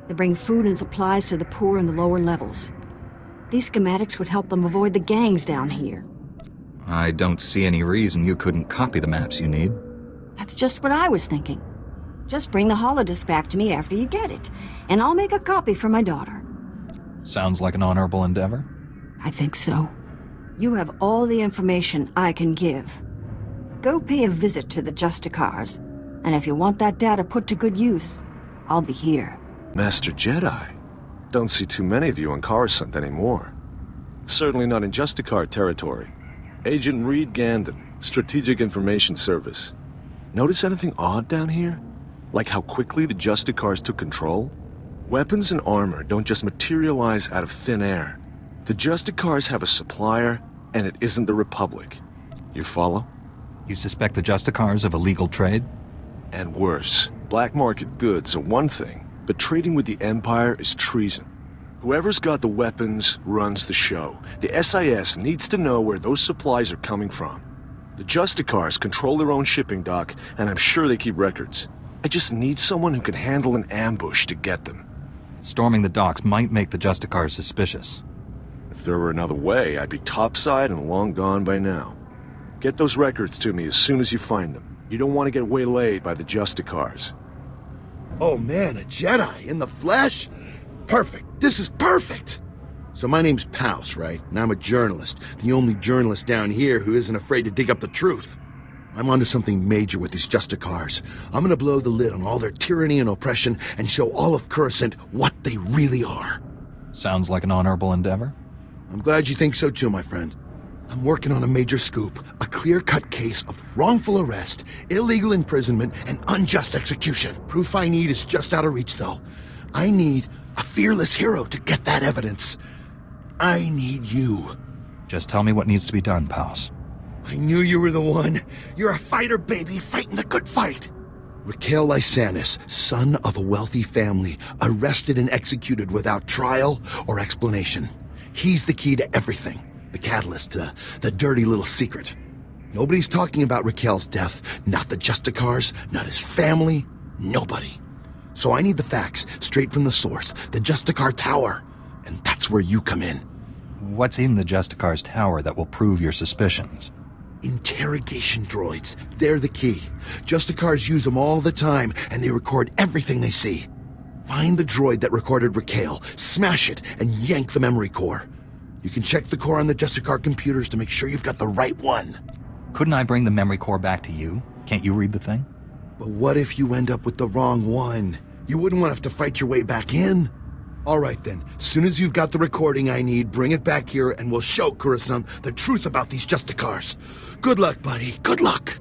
They bring food and supplies to the poor in the lower levels. These schematics would help them avoid the gangs down here. I don't see any reason you couldn't copy the maps you need. That's just what I was thinking. Just bring the holodisk back to me after you get it, and I'll make a copy for my daughter. Sounds like an honorable endeavor. I think so. You have all the information I can give. Go pay a visit to the Justicars, and if you want that data put to good use, I'll be here. Master Jedi? Don't see too many of you on Coruscant anymore. Certainly not in Justicar territory. Agent Reed Gandon, Strategic Information Service. Notice anything odd down here? Like how quickly the Justicars took control? Weapons and armor don't just materialize out of thin air. The Justicars have a supplier, and it isn't the Republic. You follow? You suspect the Justicars of illegal trade? And worse. Black market goods are one thing, but trading with the Empire is treason. Whoever's got the weapons runs the show. The SIS needs to know where those supplies are coming from. The Justicars control their own shipping dock, and I'm sure they keep records. I just need someone who can handle an ambush to get them. Storming the docks might make the Justicars suspicious. If there were another way, I'd be topside and long gone by now. Get those records to me as soon as you find them. You don't want to get waylaid by the Justicars. Oh man, a Jedi in the flesh? Perfect. This is perfect. So my name's Pouse, right? And I'm a journalist. The only journalist down here who isn't afraid to dig up the truth. I'm onto something major with these Justicars. I'm gonna blow the lid on all their tyranny and oppression and show all of Coruscant what they really are. Sounds like an honorable endeavor. I'm glad you think so too, my friend. I'm working on a major scoop, a clear-cut case of wrongful arrest, illegal imprisonment, and unjust execution. Proof I need is just out of reach, though. I need a fearless hero to get that evidence. I need you. Just tell me what needs to be done, Paus. I knew you were the one. You're a fighter, baby, fighting the good fight. Raquel Lysanis, son of a wealthy family, arrested and executed without trial or explanation. He's the key to everything. The catalyst to the dirty little secret. Nobody's talking about Raquel's death. Not the Justicars, not his family, nobody. So I need the facts, straight from the source, the Justicar Tower. And that's where you come in. What's in the Justicar's tower that will prove your suspicions? Interrogation droids. They're the key. Justicars use them all the time, and they record everything they see. Find the droid that recorded Raquel, smash it, and yank the memory core. You can check the core on the Justicar computers to make sure you've got the right one. Couldn't I bring the memory core back to you? Can't you read the thing? But what if you end up with the wrong one? You wouldn't want to have to fight your way back in. All right then, as soon as you've got the recording I need, bring it back here and we'll show Coruscant the truth about these Justicars. Good luck, buddy. Good luck.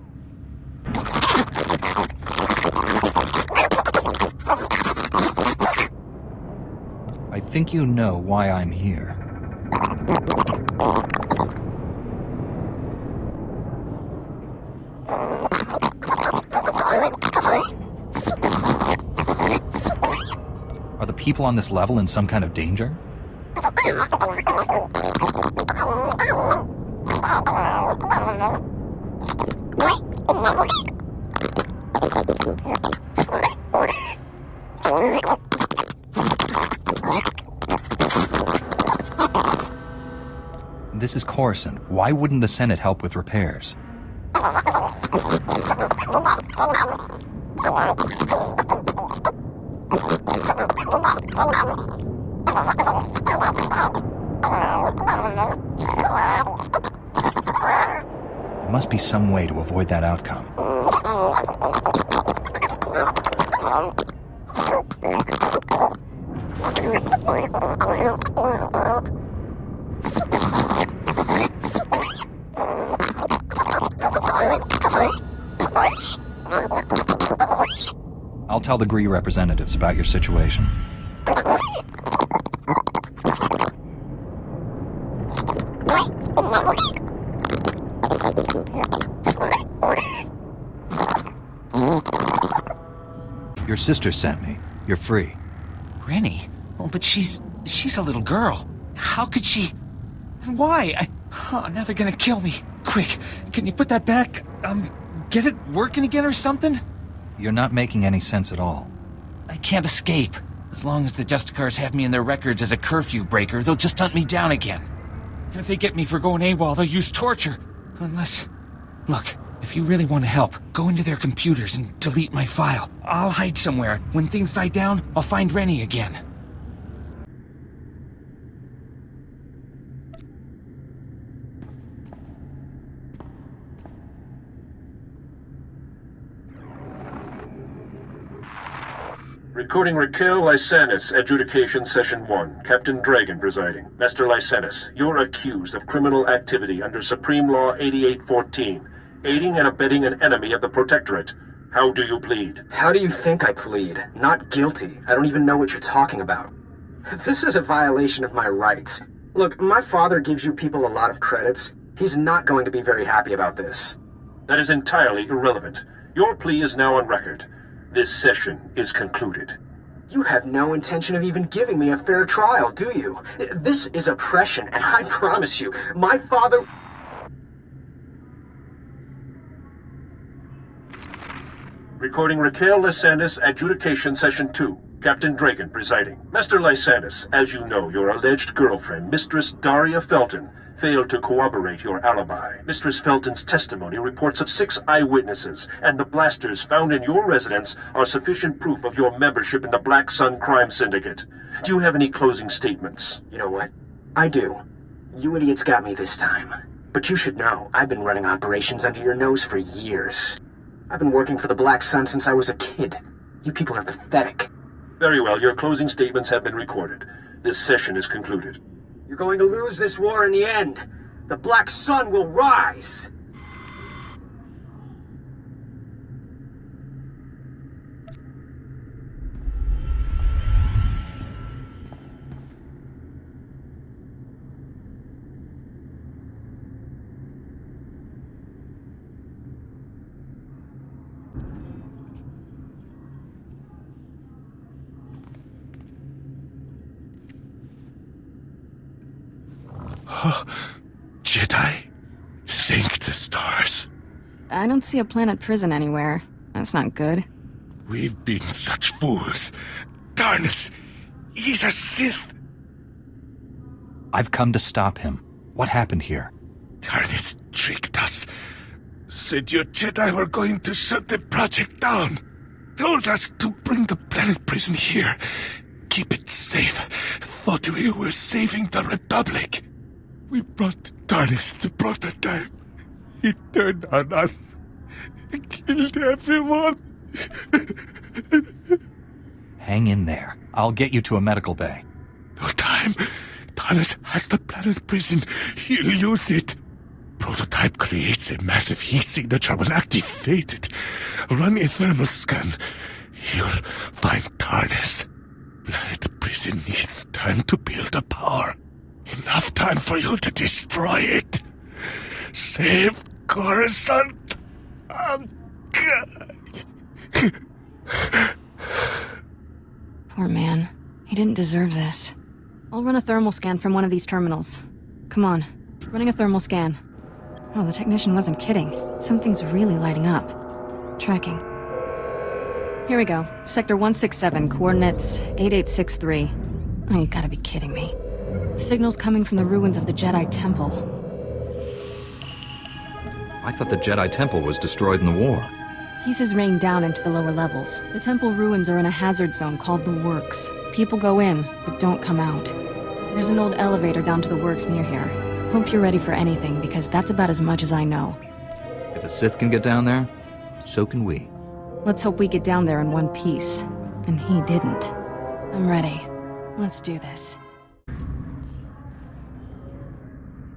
I think you know why I'm here. Are the people on this level in some kind of danger? This is Coruscant. Why wouldn't the Senate help with repairs? There must be some way to avoid that outcome. I'll tell the GRE representatives about your situation. Your sister sent me. You're free. Rennie? Oh, but she's a little girl. How could she... Why? Now they're gonna kill me. Quick, can you put that back? Get it working again or something? You're not making any sense at all. I can't escape. As long as the Justicars have me in their records as a curfew breaker, they'll just hunt me down again. And if they get me for going AWOL, they'll use torture. Unless... Look, if you really want to help, go into their computers and delete my file. I'll hide somewhere. When things die down, I'll find Rennie again. Recording Raquel Lysanis, Adjudication Session 1. Captain Dragon presiding. Master Lysanis, you're accused of criminal activity under Supreme Law 8814, aiding and abetting an enemy of the Protectorate. How do you plead? How do you think I plead? Not guilty. I don't even know what you're talking about. This is a violation of my rights. Look, my father gives you people a lot of credits. He's not going to be very happy about this. That is entirely irrelevant. Your plea is now on record. This session is concluded. You have no intention of even giving me a fair trial, do you? This is oppression, and I promise you, my father... Recording Raquel Lysanis, Adjudication Session 2. Captain Dragon presiding. Master Lysanis, as you know, your alleged girlfriend, Mistress Daria Felton, failed to corroborate your alibi. Mistress Felton's testimony reports of 6 eyewitnesses, and the blasters found in your residence are sufficient proof of your membership in the Black Sun crime syndicate. Do you have any closing statements? You know what? I do. You idiots got me this time. But you should know, I've been running operations under your nose for years. I've been working for the Black Sun since I was a kid. You people are pathetic. Very well, your closing statements have been recorded. This session is concluded. You're going to lose this war in the end. The Black Sun will rise! Jedi, thank the stars. I don't see a planet prison anywhere. That's not good. We've been such fools. Darnus, he's a Sith. I've come to stop him. What happened here? Darnus tricked us. Said your Jedi were going to shut the project down. Told us to bring the planet prison here. Keep it safe. Thought we were saving the Republic. We brought Darnus the prototype. He turned on us. Killed everyone. Hang in there. I'll get you to a medical bay. No time. Darnus has the planet prison. He'll use it. Prototype creates a massive heat signature when activated. Run a thermal scan. You'll find Darnus. Planet prison needs time to build the power. Enough time for you to destroy it. Save Coruscant. Oh, God. Poor man. He didn't deserve this. I'll run a thermal scan from one of these terminals. Come on. Running a thermal scan. Oh, the technician wasn't kidding. Something's really lighting up. Tracking. Here we go. Sector 167, coordinates 8863. Oh, you gotta be kidding me. The signal's coming from the ruins of the Jedi Temple. I thought the Jedi Temple was destroyed in the war. Pieces rain down into the lower levels. The temple ruins are in a hazard zone called the Works. People go in, but don't come out. There's an old elevator down to the Works near here. Hope you're ready for anything, because that's about as much as I know. If a Sith can get down there, so can we. Let's hope we get down there in one piece. And he didn't. I'm ready. Let's do this.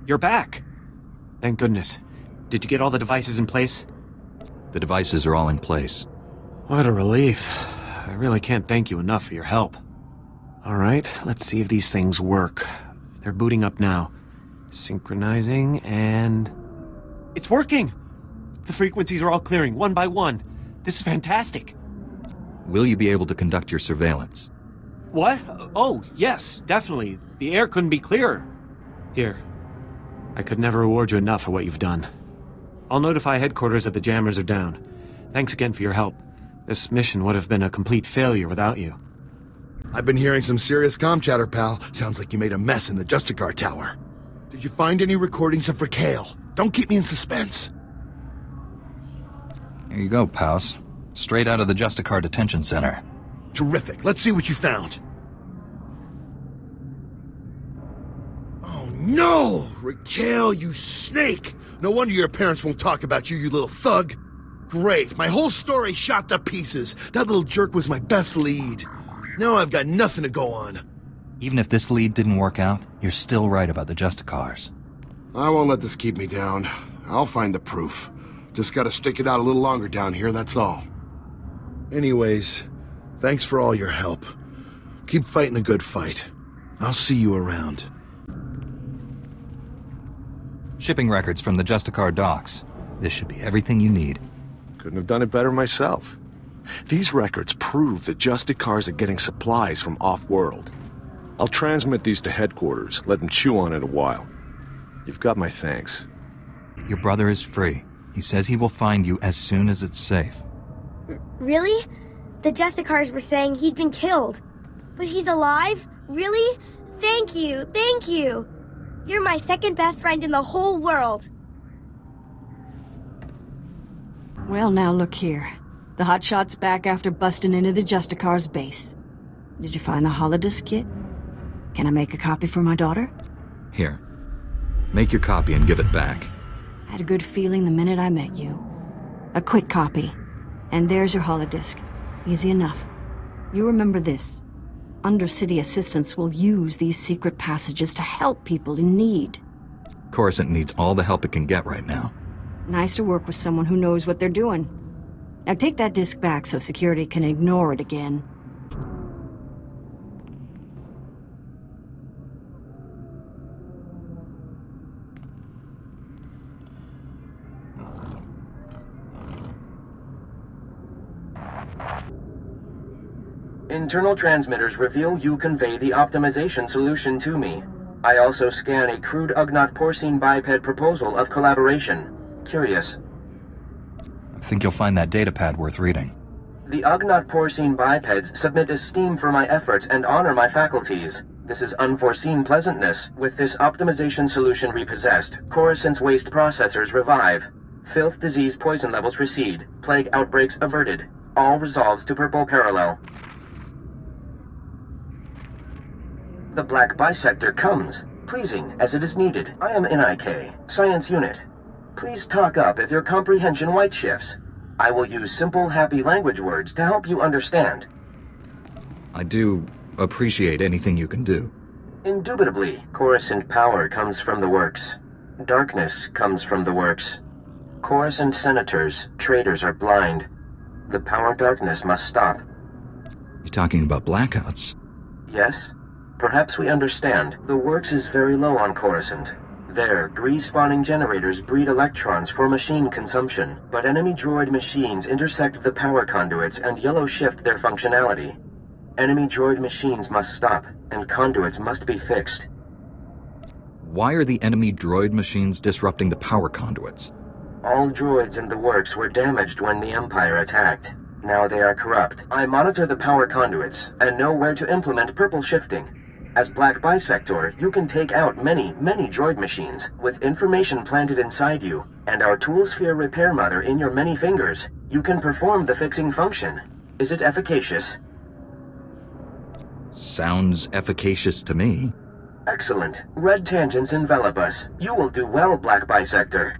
You're back! Thank goodness. Did you get all the devices in place? The devices are all in place. What a relief. I really can't thank you enough for your help. Alright, let's see if these things work. They're booting up now. Synchronizing, and... It's working! The frequencies are all clearing, one by one. This is fantastic. Will you be able to conduct your surveillance? What? Oh, yes, definitely. The air couldn't be clearer. Here. I could never reward you enough for what you've done. I'll notify headquarters that the jammers are down. Thanks again for your help. This mission would have been a complete failure without you. I've been hearing some serious comm chatter, pal. Sounds like you made a mess in the Justicar Tower. Did you find any recordings of Raquel? Don't keep me in suspense. Here you go, Paus. Straight out of the Justicar Detention Center. Terrific. Let's see what you found. Oh no! Raquel, you snake! No wonder your parents won't talk about you, you little thug. Great. My whole story shot to pieces. That little jerk was my best lead. Now I've got nothing to go on. Even if this lead didn't work out, you're still right about the Justicars. I won't let this keep me down. I'll find the proof. Just gotta stick it out a little longer down here, that's all. Anyways, thanks for all your help. Keep fighting the good fight. I'll see you around. Shipping records from the Justicar docks. This should be everything you need. Couldn't have done it better myself. These records prove that Justicars are getting supplies from off-world. I'll transmit these to headquarters, let them chew on it a while. You've got my thanks. Your brother is free. He says he will find you as soon as it's safe. Really? The Justicars were saying he'd been killed. But he's alive? Really? Thank you, thank you. You're my second best friend in the whole world. Well, now look here. The hotshot's back after busting into the Justicar's base. Did you find the holodisc kit? Can I make a copy for my daughter? Here. Make your copy and give it back. I had a good feeling the minute I met you. A quick copy. And there's your holodisk. Easy enough. You remember this. Undercity assistants will use these secret passages to help people in need. Coruscant needs all the help it can get right now. Nice to work with someone who knows what they're doing. Now take that disk back so security can ignore it again. Internal transmitters reveal you convey the optimization solution to me. I also scan a crude Ugnaught porcine biped proposal of collaboration. Curious. I think you'll find that datapad worth reading. The Ugnaught porcine bipeds submit esteem for my efforts and honor my faculties. This is unforeseen pleasantness. With this optimization solution repossessed, Coruscant's waste processors revive. Filth, disease, poison levels recede. Plague outbreaks averted. All resolves to purple parallel. The Black Bisector comes, pleasing as it is needed. I am NIK, Science Unit. Please talk up if your comprehension white shifts. I will use simple, happy language words to help you understand. I do appreciate anything you can do. Indubitably, Coruscant power comes from the works. Darkness comes from the works. Coruscant senators, traitors are blind. The power darkness must stop. You talking about blackouts? Yes? Perhaps we understand. The works is very low on Coruscant. There, grease-spawning generators breed electrons for machine consumption, but enemy droid machines intersect the power conduits and yellow shift their functionality. Enemy droid machines must stop, and conduits must be fixed. Why are the enemy droid machines disrupting the power conduits? All droids in the works were damaged when the Empire attacked. Now they are corrupt. I monitor the power conduits, and know where to implement purple shifting. As Black Bisector, you can take out many droid machines. With information planted inside you, and our Toolsphere repair mother in your many fingers, you can perform the fixing function. Is it efficacious? Sounds efficacious to me. Excellent. Red tangents envelop us. You will do well, Black Bisector.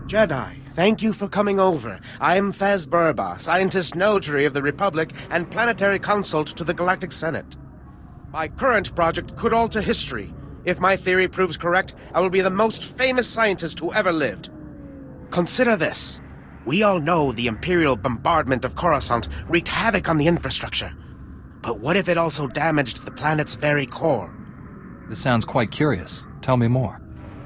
Jedi, thank you for coming over. I'm Faz Burba, Scientist Notary of the Republic and Planetary Consult to the Galactic Senate. My current project could alter history. If my theory proves correct, I will be the most famous scientist who ever lived. Consider this. We all know the Imperial bombardment of Coruscant wreaked havoc on the infrastructure. But what if it also damaged the planet's very core? This sounds quite curious. Tell me more.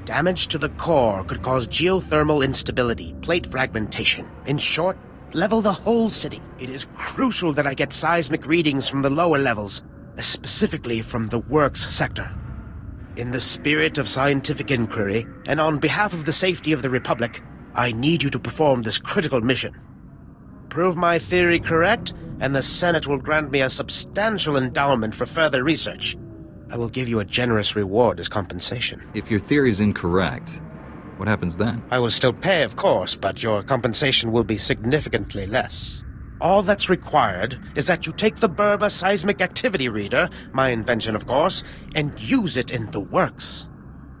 Damage to the core could cause geothermal instability, plate fragmentation. In short, level the whole city. It is crucial that I get seismic readings from the lower levels, specifically from the works sector. In the spirit of scientific inquiry, and on behalf of the safety of the Republic, I need you to perform this critical mission. Prove my theory correct, and the Senate will grant me a substantial endowment for further research. I will give you a generous reward as compensation. If your theory's incorrect, what happens then? I will still pay, of course, but your compensation will be significantly less. All that's required is that you take the Burba Seismic Activity Reader, my invention of course, and use it in the works.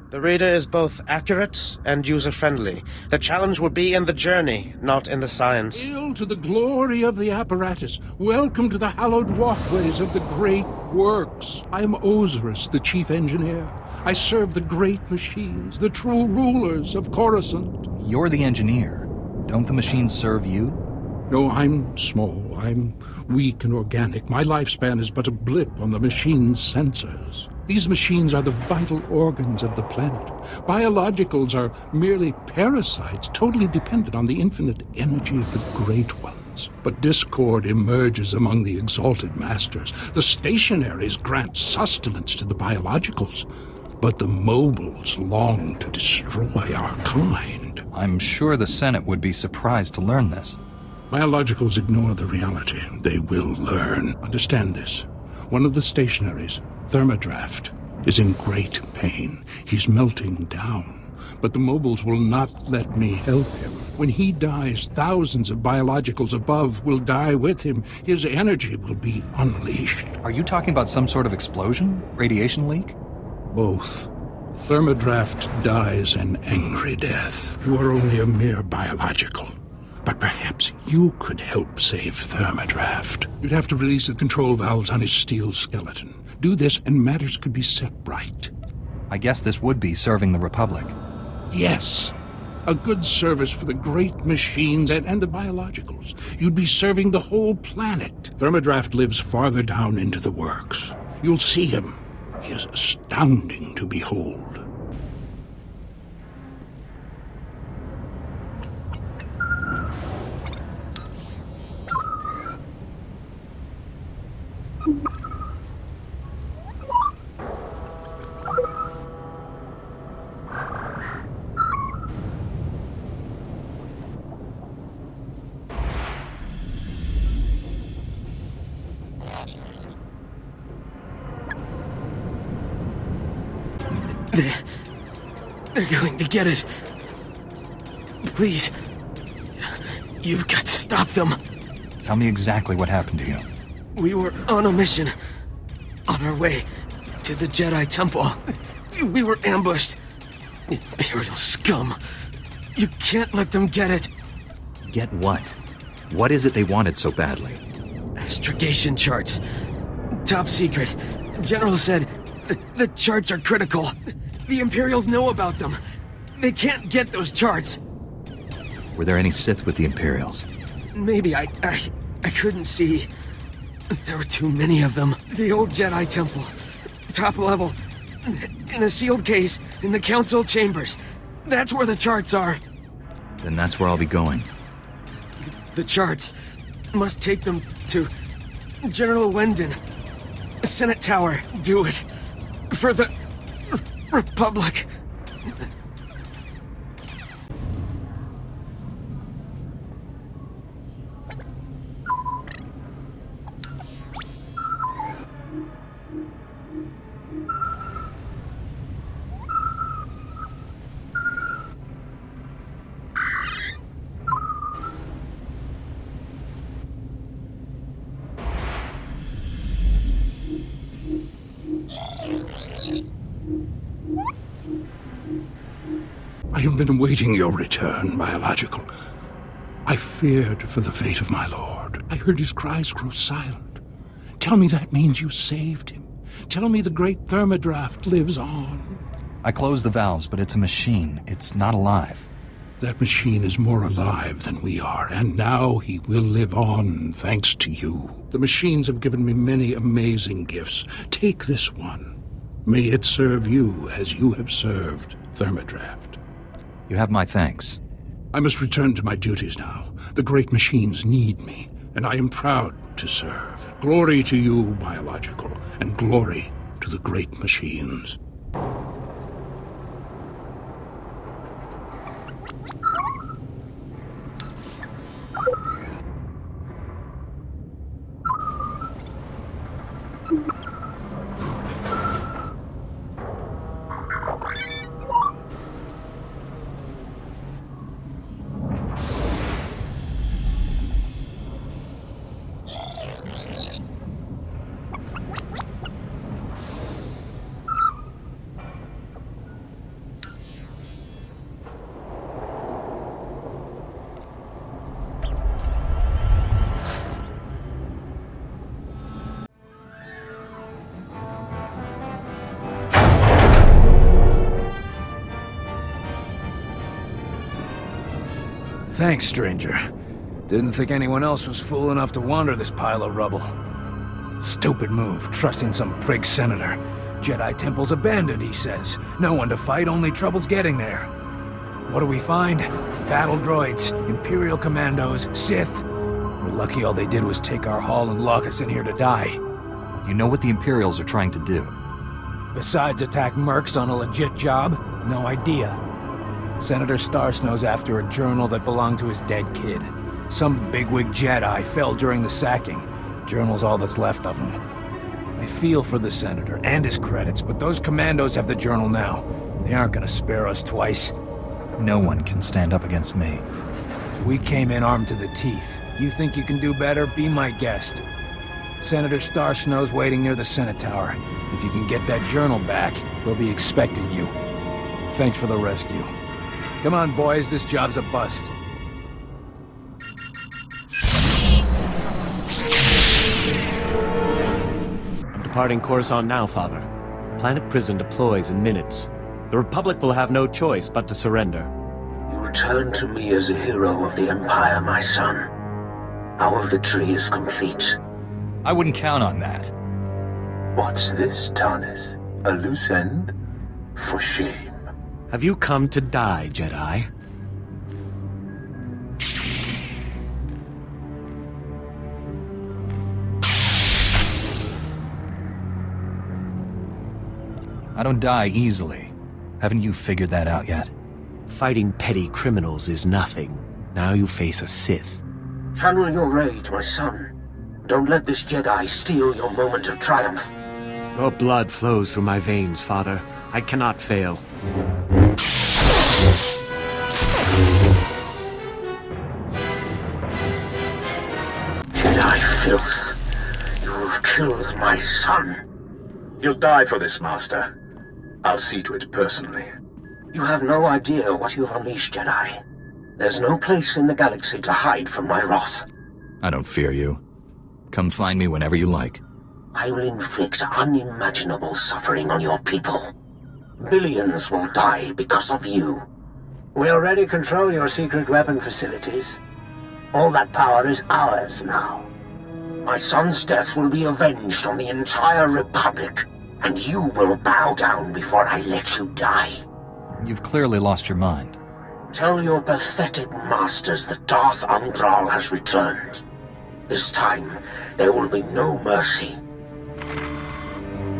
The reader is both accurate and user-friendly. The challenge will be in the journey, not in the science. Hail to the glory of the apparatus. Welcome to the hallowed walkways of the great works. I am Osiris, the chief engineer. I serve the great machines, the true rulers of Coruscant. You're the engineer. Don't the machines serve you? No, I'm small. I'm weak and organic. My lifespan is but a blip on the machine's sensors. These machines are the vital organs of the planet. Biologicals are merely parasites, totally dependent on the infinite energy of the Great Ones. But discord emerges among the exalted masters. The stationaries grant sustenance to the biologicals, but the mobiles long to destroy our kind. I'm sure the Senate would be surprised to learn this. Biologicals ignore the reality. They will learn. Understand this. One of the stationaries, Thermodraft, is in great pain. He's melting down. But the mobiles will not let me help him. When he dies, thousands of biologicals above will die with him. His energy will be unleashed. Are you talking about some sort of explosion? Radiation leak? Both. Thermodraft dies an angry death. You are only a mere biological. But perhaps you could help save Thermodraft. You'd have to release the control valves on his steel skeleton. Do this and matters could be set right. I guess this would be serving the Republic. Yes. A good service for the great machines and the biologicals. You'd be serving the whole planet. Thermodraft lives farther down into the works. You'll see him. He is astounding to behold. They're going to get it. Please. You've got to stop them. Tell me exactly what happened to you. We were on a mission. On our way to the Jedi Temple. We were ambushed. Imperial scum. You can't let them get it. Get what? What is it they wanted so badly? Astrogation charts. Top secret. General said the charts are critical. The Imperials know about them. They can't get those charts. Were there any Sith with the Imperials? Maybe I couldn't see. There were too many of them. The old Jedi Temple. Top level. In a sealed case in the Council chambers. That's where the charts are. Then that's where I'll be going. The charts must take them to General Wendon. Senate Tower. Do it. For the Republic. I have been awaiting your return, biological. I feared for the fate of my lord. I heard his cries grow silent. Tell me that means you saved him. Tell me the great Thermodraft lives on. I closed the valves, but it's a machine. It's not alive. That machine is more alive than we are, and now he will live on thanks to you. The machines have given me many amazing gifts. Take this one. May it serve you as you have served Thermodraft. You have my thanks. I must return to my duties now. The great machines need me, and I am proud to serve. Glory to you, biological, and glory to the great machines. Thanks, stranger. Didn't think anyone else was fool enough to wander this pile of rubble. Stupid move, trusting some prig senator. Jedi Temple's abandoned, he says. No one to fight, only trouble's getting there. What do we find? Battle droids, Imperial commandos, Sith. We're lucky all they did was take our haul and lock us in here to die. You know what the Imperials are trying to do? Besides attack mercs on a legit job? No idea. Senator Starsnow's after a journal that belonged to his dead kid. Some bigwig Jedi fell during the sacking. Journal's all that's left of him. I feel for the Senator and his credits, but those commandos have the journal now. They aren't gonna spare us twice. No one can stand up against me. We came in armed to the teeth. You think you can do better? Be my guest. Senator Star Snow's waiting near the Senate Tower. If you can get that journal back, we'll be expecting you. Thanks for the rescue. Come on, boys, this job's a bust. I'm departing Coruscant now, Father. The planet prison deploys in minutes. The Republic will have no choice but to surrender. You return to me as a hero of the Empire, my son. Our victory is complete. I wouldn't count on that. What's this, Tarnis? A loose end? For shame. Have you come to die, Jedi? I don't die easily. Haven't you figured that out yet? Fighting petty criminals is nothing. Now you face a Sith. Channel your rage, my son. Don't let this Jedi steal your moment of triumph. Your blood flows through my veins, Father. I cannot fail. Jedi filth. You have killed my son. You'll die for this, Master. I'll see to it personally. You have no idea what you've unleashed, Jedi. There's no place in the galaxy to hide from my wrath. I don't fear you. Come find me whenever you like. I will inflict unimaginable suffering on your people. Billions will die because of you. We already control your secret weapon facilities. All that power is ours now. My son's death will be avenged on the entire Republic, and you will bow down before I let you die. You've clearly lost your mind. Tell your pathetic masters that Darth Undral has returned. This time, there will be no mercy.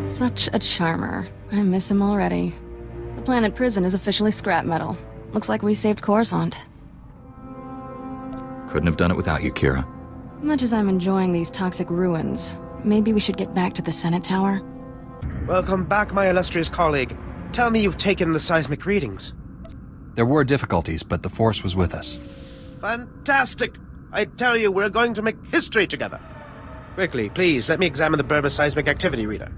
Such a charmer. I miss him already. The planet prison is officially scrap metal. Looks like we saved Coruscant. Couldn't have done it without you, Kira. Much as I'm enjoying these toxic ruins, maybe we should get back to the Senate Tower? Welcome back, my illustrious colleague. Tell me you've taken the seismic readings. There were difficulties, but the Force was with us. Fantastic! I tell you, we're going to make history together. Quickly, please, let me examine the Berber seismic activity reader.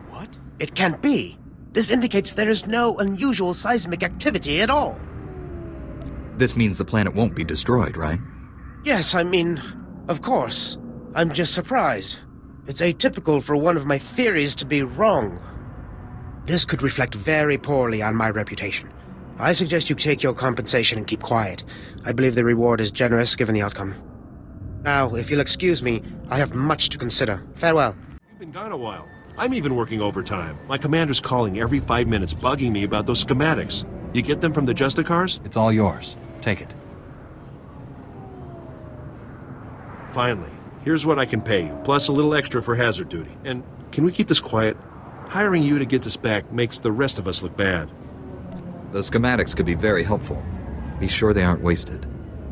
What? It can't be. This indicates there is no unusual seismic activity at all. This means the planet won't be destroyed, right? Yes, I mean, of course. I'm just surprised. It's atypical for one of my theories to be wrong. This could reflect very poorly on my reputation. I suggest you take your compensation and keep quiet. I believe the reward is generous given the outcome. Now, if you'll excuse me, I have much to consider. Farewell. You've been gone a while. I'm even working overtime. My commander's calling every 5 minutes, bugging me about those schematics. You get them from the Justicars? It's all yours. Take it. Finally. Here's what I can pay you, plus a little extra for hazard duty. And can we keep this quiet? Hiring you to get this back makes the rest of us look bad. Those schematics could be very helpful. Be sure they aren't wasted.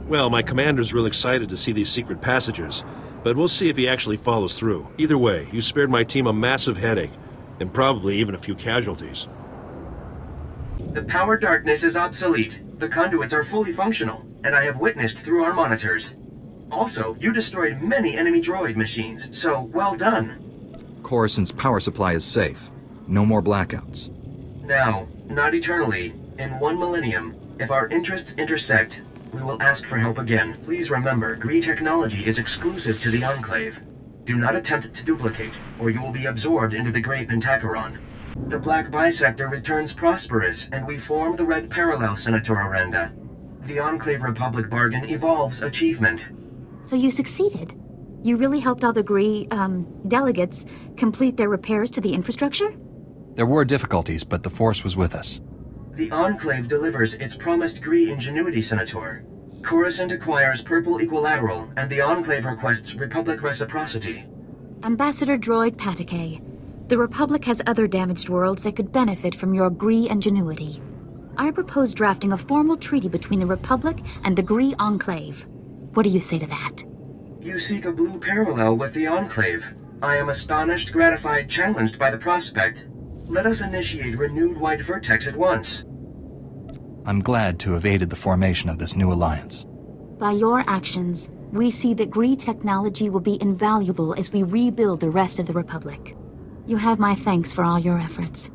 Well, my commander's real excited to see these secret passages, but we'll see if he actually follows through. Either way, you spared my team a massive headache, and probably even a few casualties. The power darkness is obsolete. The conduits are fully functional, and I have witnessed through our monitors. Also, you destroyed many enemy droid machines, so well done. Coruscant's power supply is safe. No more blackouts. Now, not eternally, in 1 millennium, if our interests intersect, we will ask for help again. Please remember, Gree technology is exclusive to the Enclave. Do not attempt to duplicate, or you will be absorbed into the Grey Pentacheron. The Black Bisector returns prosperous, and we form the Red Parallel, Senator Aranda. The Enclave Republic bargain evolves achievement. So you succeeded? You really helped all the Gree, delegates complete their repairs to the infrastructure? There were difficulties, but the Force was with us. The Enclave delivers its promised Gree ingenuity, Senator. Coruscant acquires Purple Equilateral, and the Enclave requests Republic reciprocity. Ambassador Droid Patakay, the Republic has other damaged worlds that could benefit from your Gree ingenuity. I propose drafting a formal treaty between the Republic and the Gree Enclave. What do you say to that? You seek a blue parallel with the Enclave. I am astonished, gratified, challenged by the prospect. Let us initiate renewed white vertex at once. I'm glad to have aided the formation of this new alliance. By your actions, we see that Gree technology will be invaluable as we rebuild the rest of the Republic. You have my thanks for all your efforts.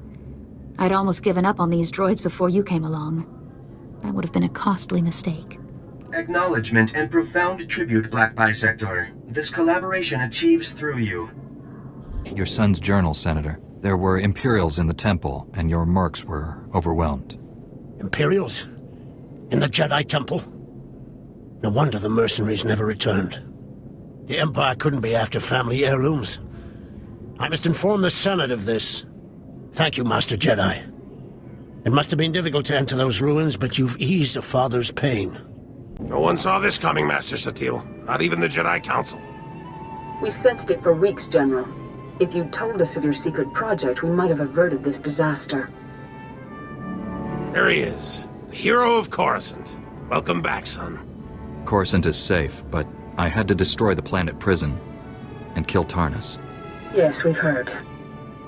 I'd almost given up on these droids before you came along. That would have been a costly mistake. Acknowledgement and profound tribute, Black Bisector. This collaboration achieves through you. Your son's journal, Senator. There were Imperials in the temple, and your mercs were overwhelmed. Imperials? In the Jedi Temple? No wonder the mercenaries never returned. The Empire couldn't be after family heirlooms. I must inform the Senate of this. Thank you, Master Jedi. It must have been difficult to enter those ruins, but you've eased a father's pain. No one saw this coming, Master Satele. Not even the Jedi Council. We sensed it for weeks, General. If you'd told us of your secret project, we might have averted this disaster. There he is. The hero of Coruscant. Welcome back, son. Coruscant is safe, but I had to destroy the planet prison and kill Tarnus. Yes, we've heard.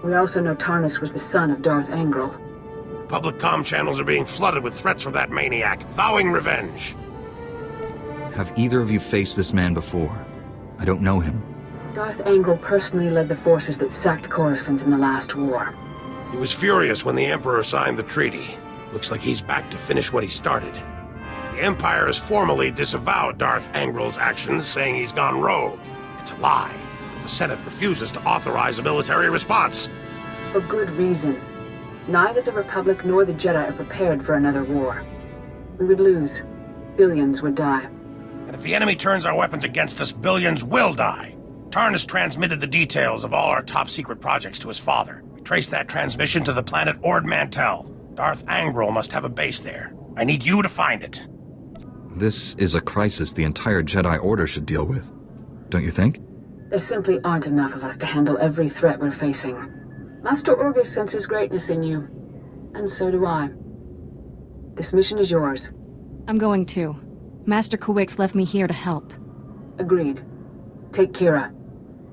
We also know Tarnus was the son of Darth Angral. Republic comm channels are being flooded with threats from that maniac, vowing revenge. Have either of you faced this man before? I don't know him. Darth Angral personally led the forces that sacked Coruscant in the last war. He was furious when the Emperor signed the treaty. Looks like he's back to finish what he started. The Empire has formally disavowed Darth Angral's actions, saying he's gone rogue. It's a lie. The Senate refuses to authorize a military response. For good reason. Neither the Republic nor the Jedi are prepared for another war. We would lose. Billions would die. And if the enemy turns our weapons against us, billions will die. Tarnus transmitted the details of all our top-secret projects to his father. We traced that transmission to the planet Ord Mantell. Darth Angral must have a base there. I need you to find it. This is a crisis the entire Jedi Order should deal with, don't you think? There simply aren't enough of us to handle every threat we're facing. Master Orgus senses greatness in you, and so do I. This mission is yours. I'm going too. Master Kuwix left me here to help. Agreed. Take Kira.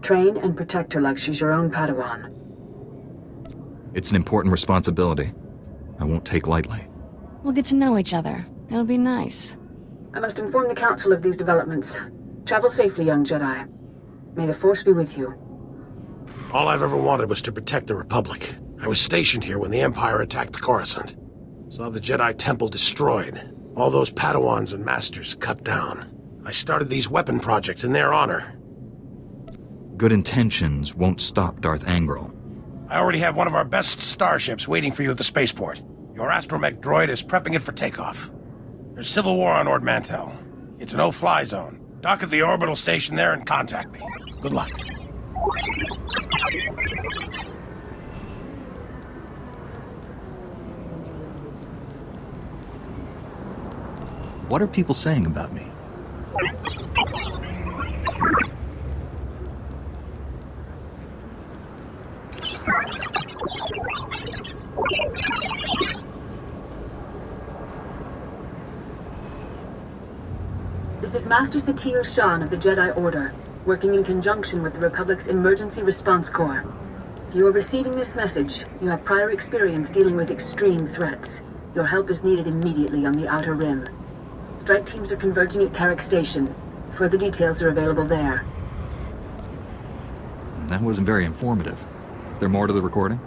Train and protect her like she's your own Padawan. It's an important responsibility. I won't take lightly. We'll get to know each other. It'll be nice. I must inform the Council of these developments. Travel safely, young Jedi. May the Force be with you. All I've ever wanted was to protect the Republic. I was stationed here when the Empire attacked Coruscant. Saw the Jedi Temple destroyed. All those Padawans and Masters cut down. I started these weapon projects in their honor. Good intentions won't stop Darth Angral. I already have one of our best starships waiting for you at the spaceport. Your astromech droid is prepping it for takeoff. There's civil war on Ord Mantell. It's a no-fly zone. Dock at the orbital station there and contact me. Good luck. What are people saying about me? This is Master Satele Shan of the Jedi Order, working in conjunction with the Republic's Emergency Response Corps. If you are receiving this message, you have prior experience dealing with extreme threats. Your help is needed immediately on the Outer Rim. Strike teams are converging at Carrick Station. Further details are available there. That wasn't very informative. Is there more to the recording?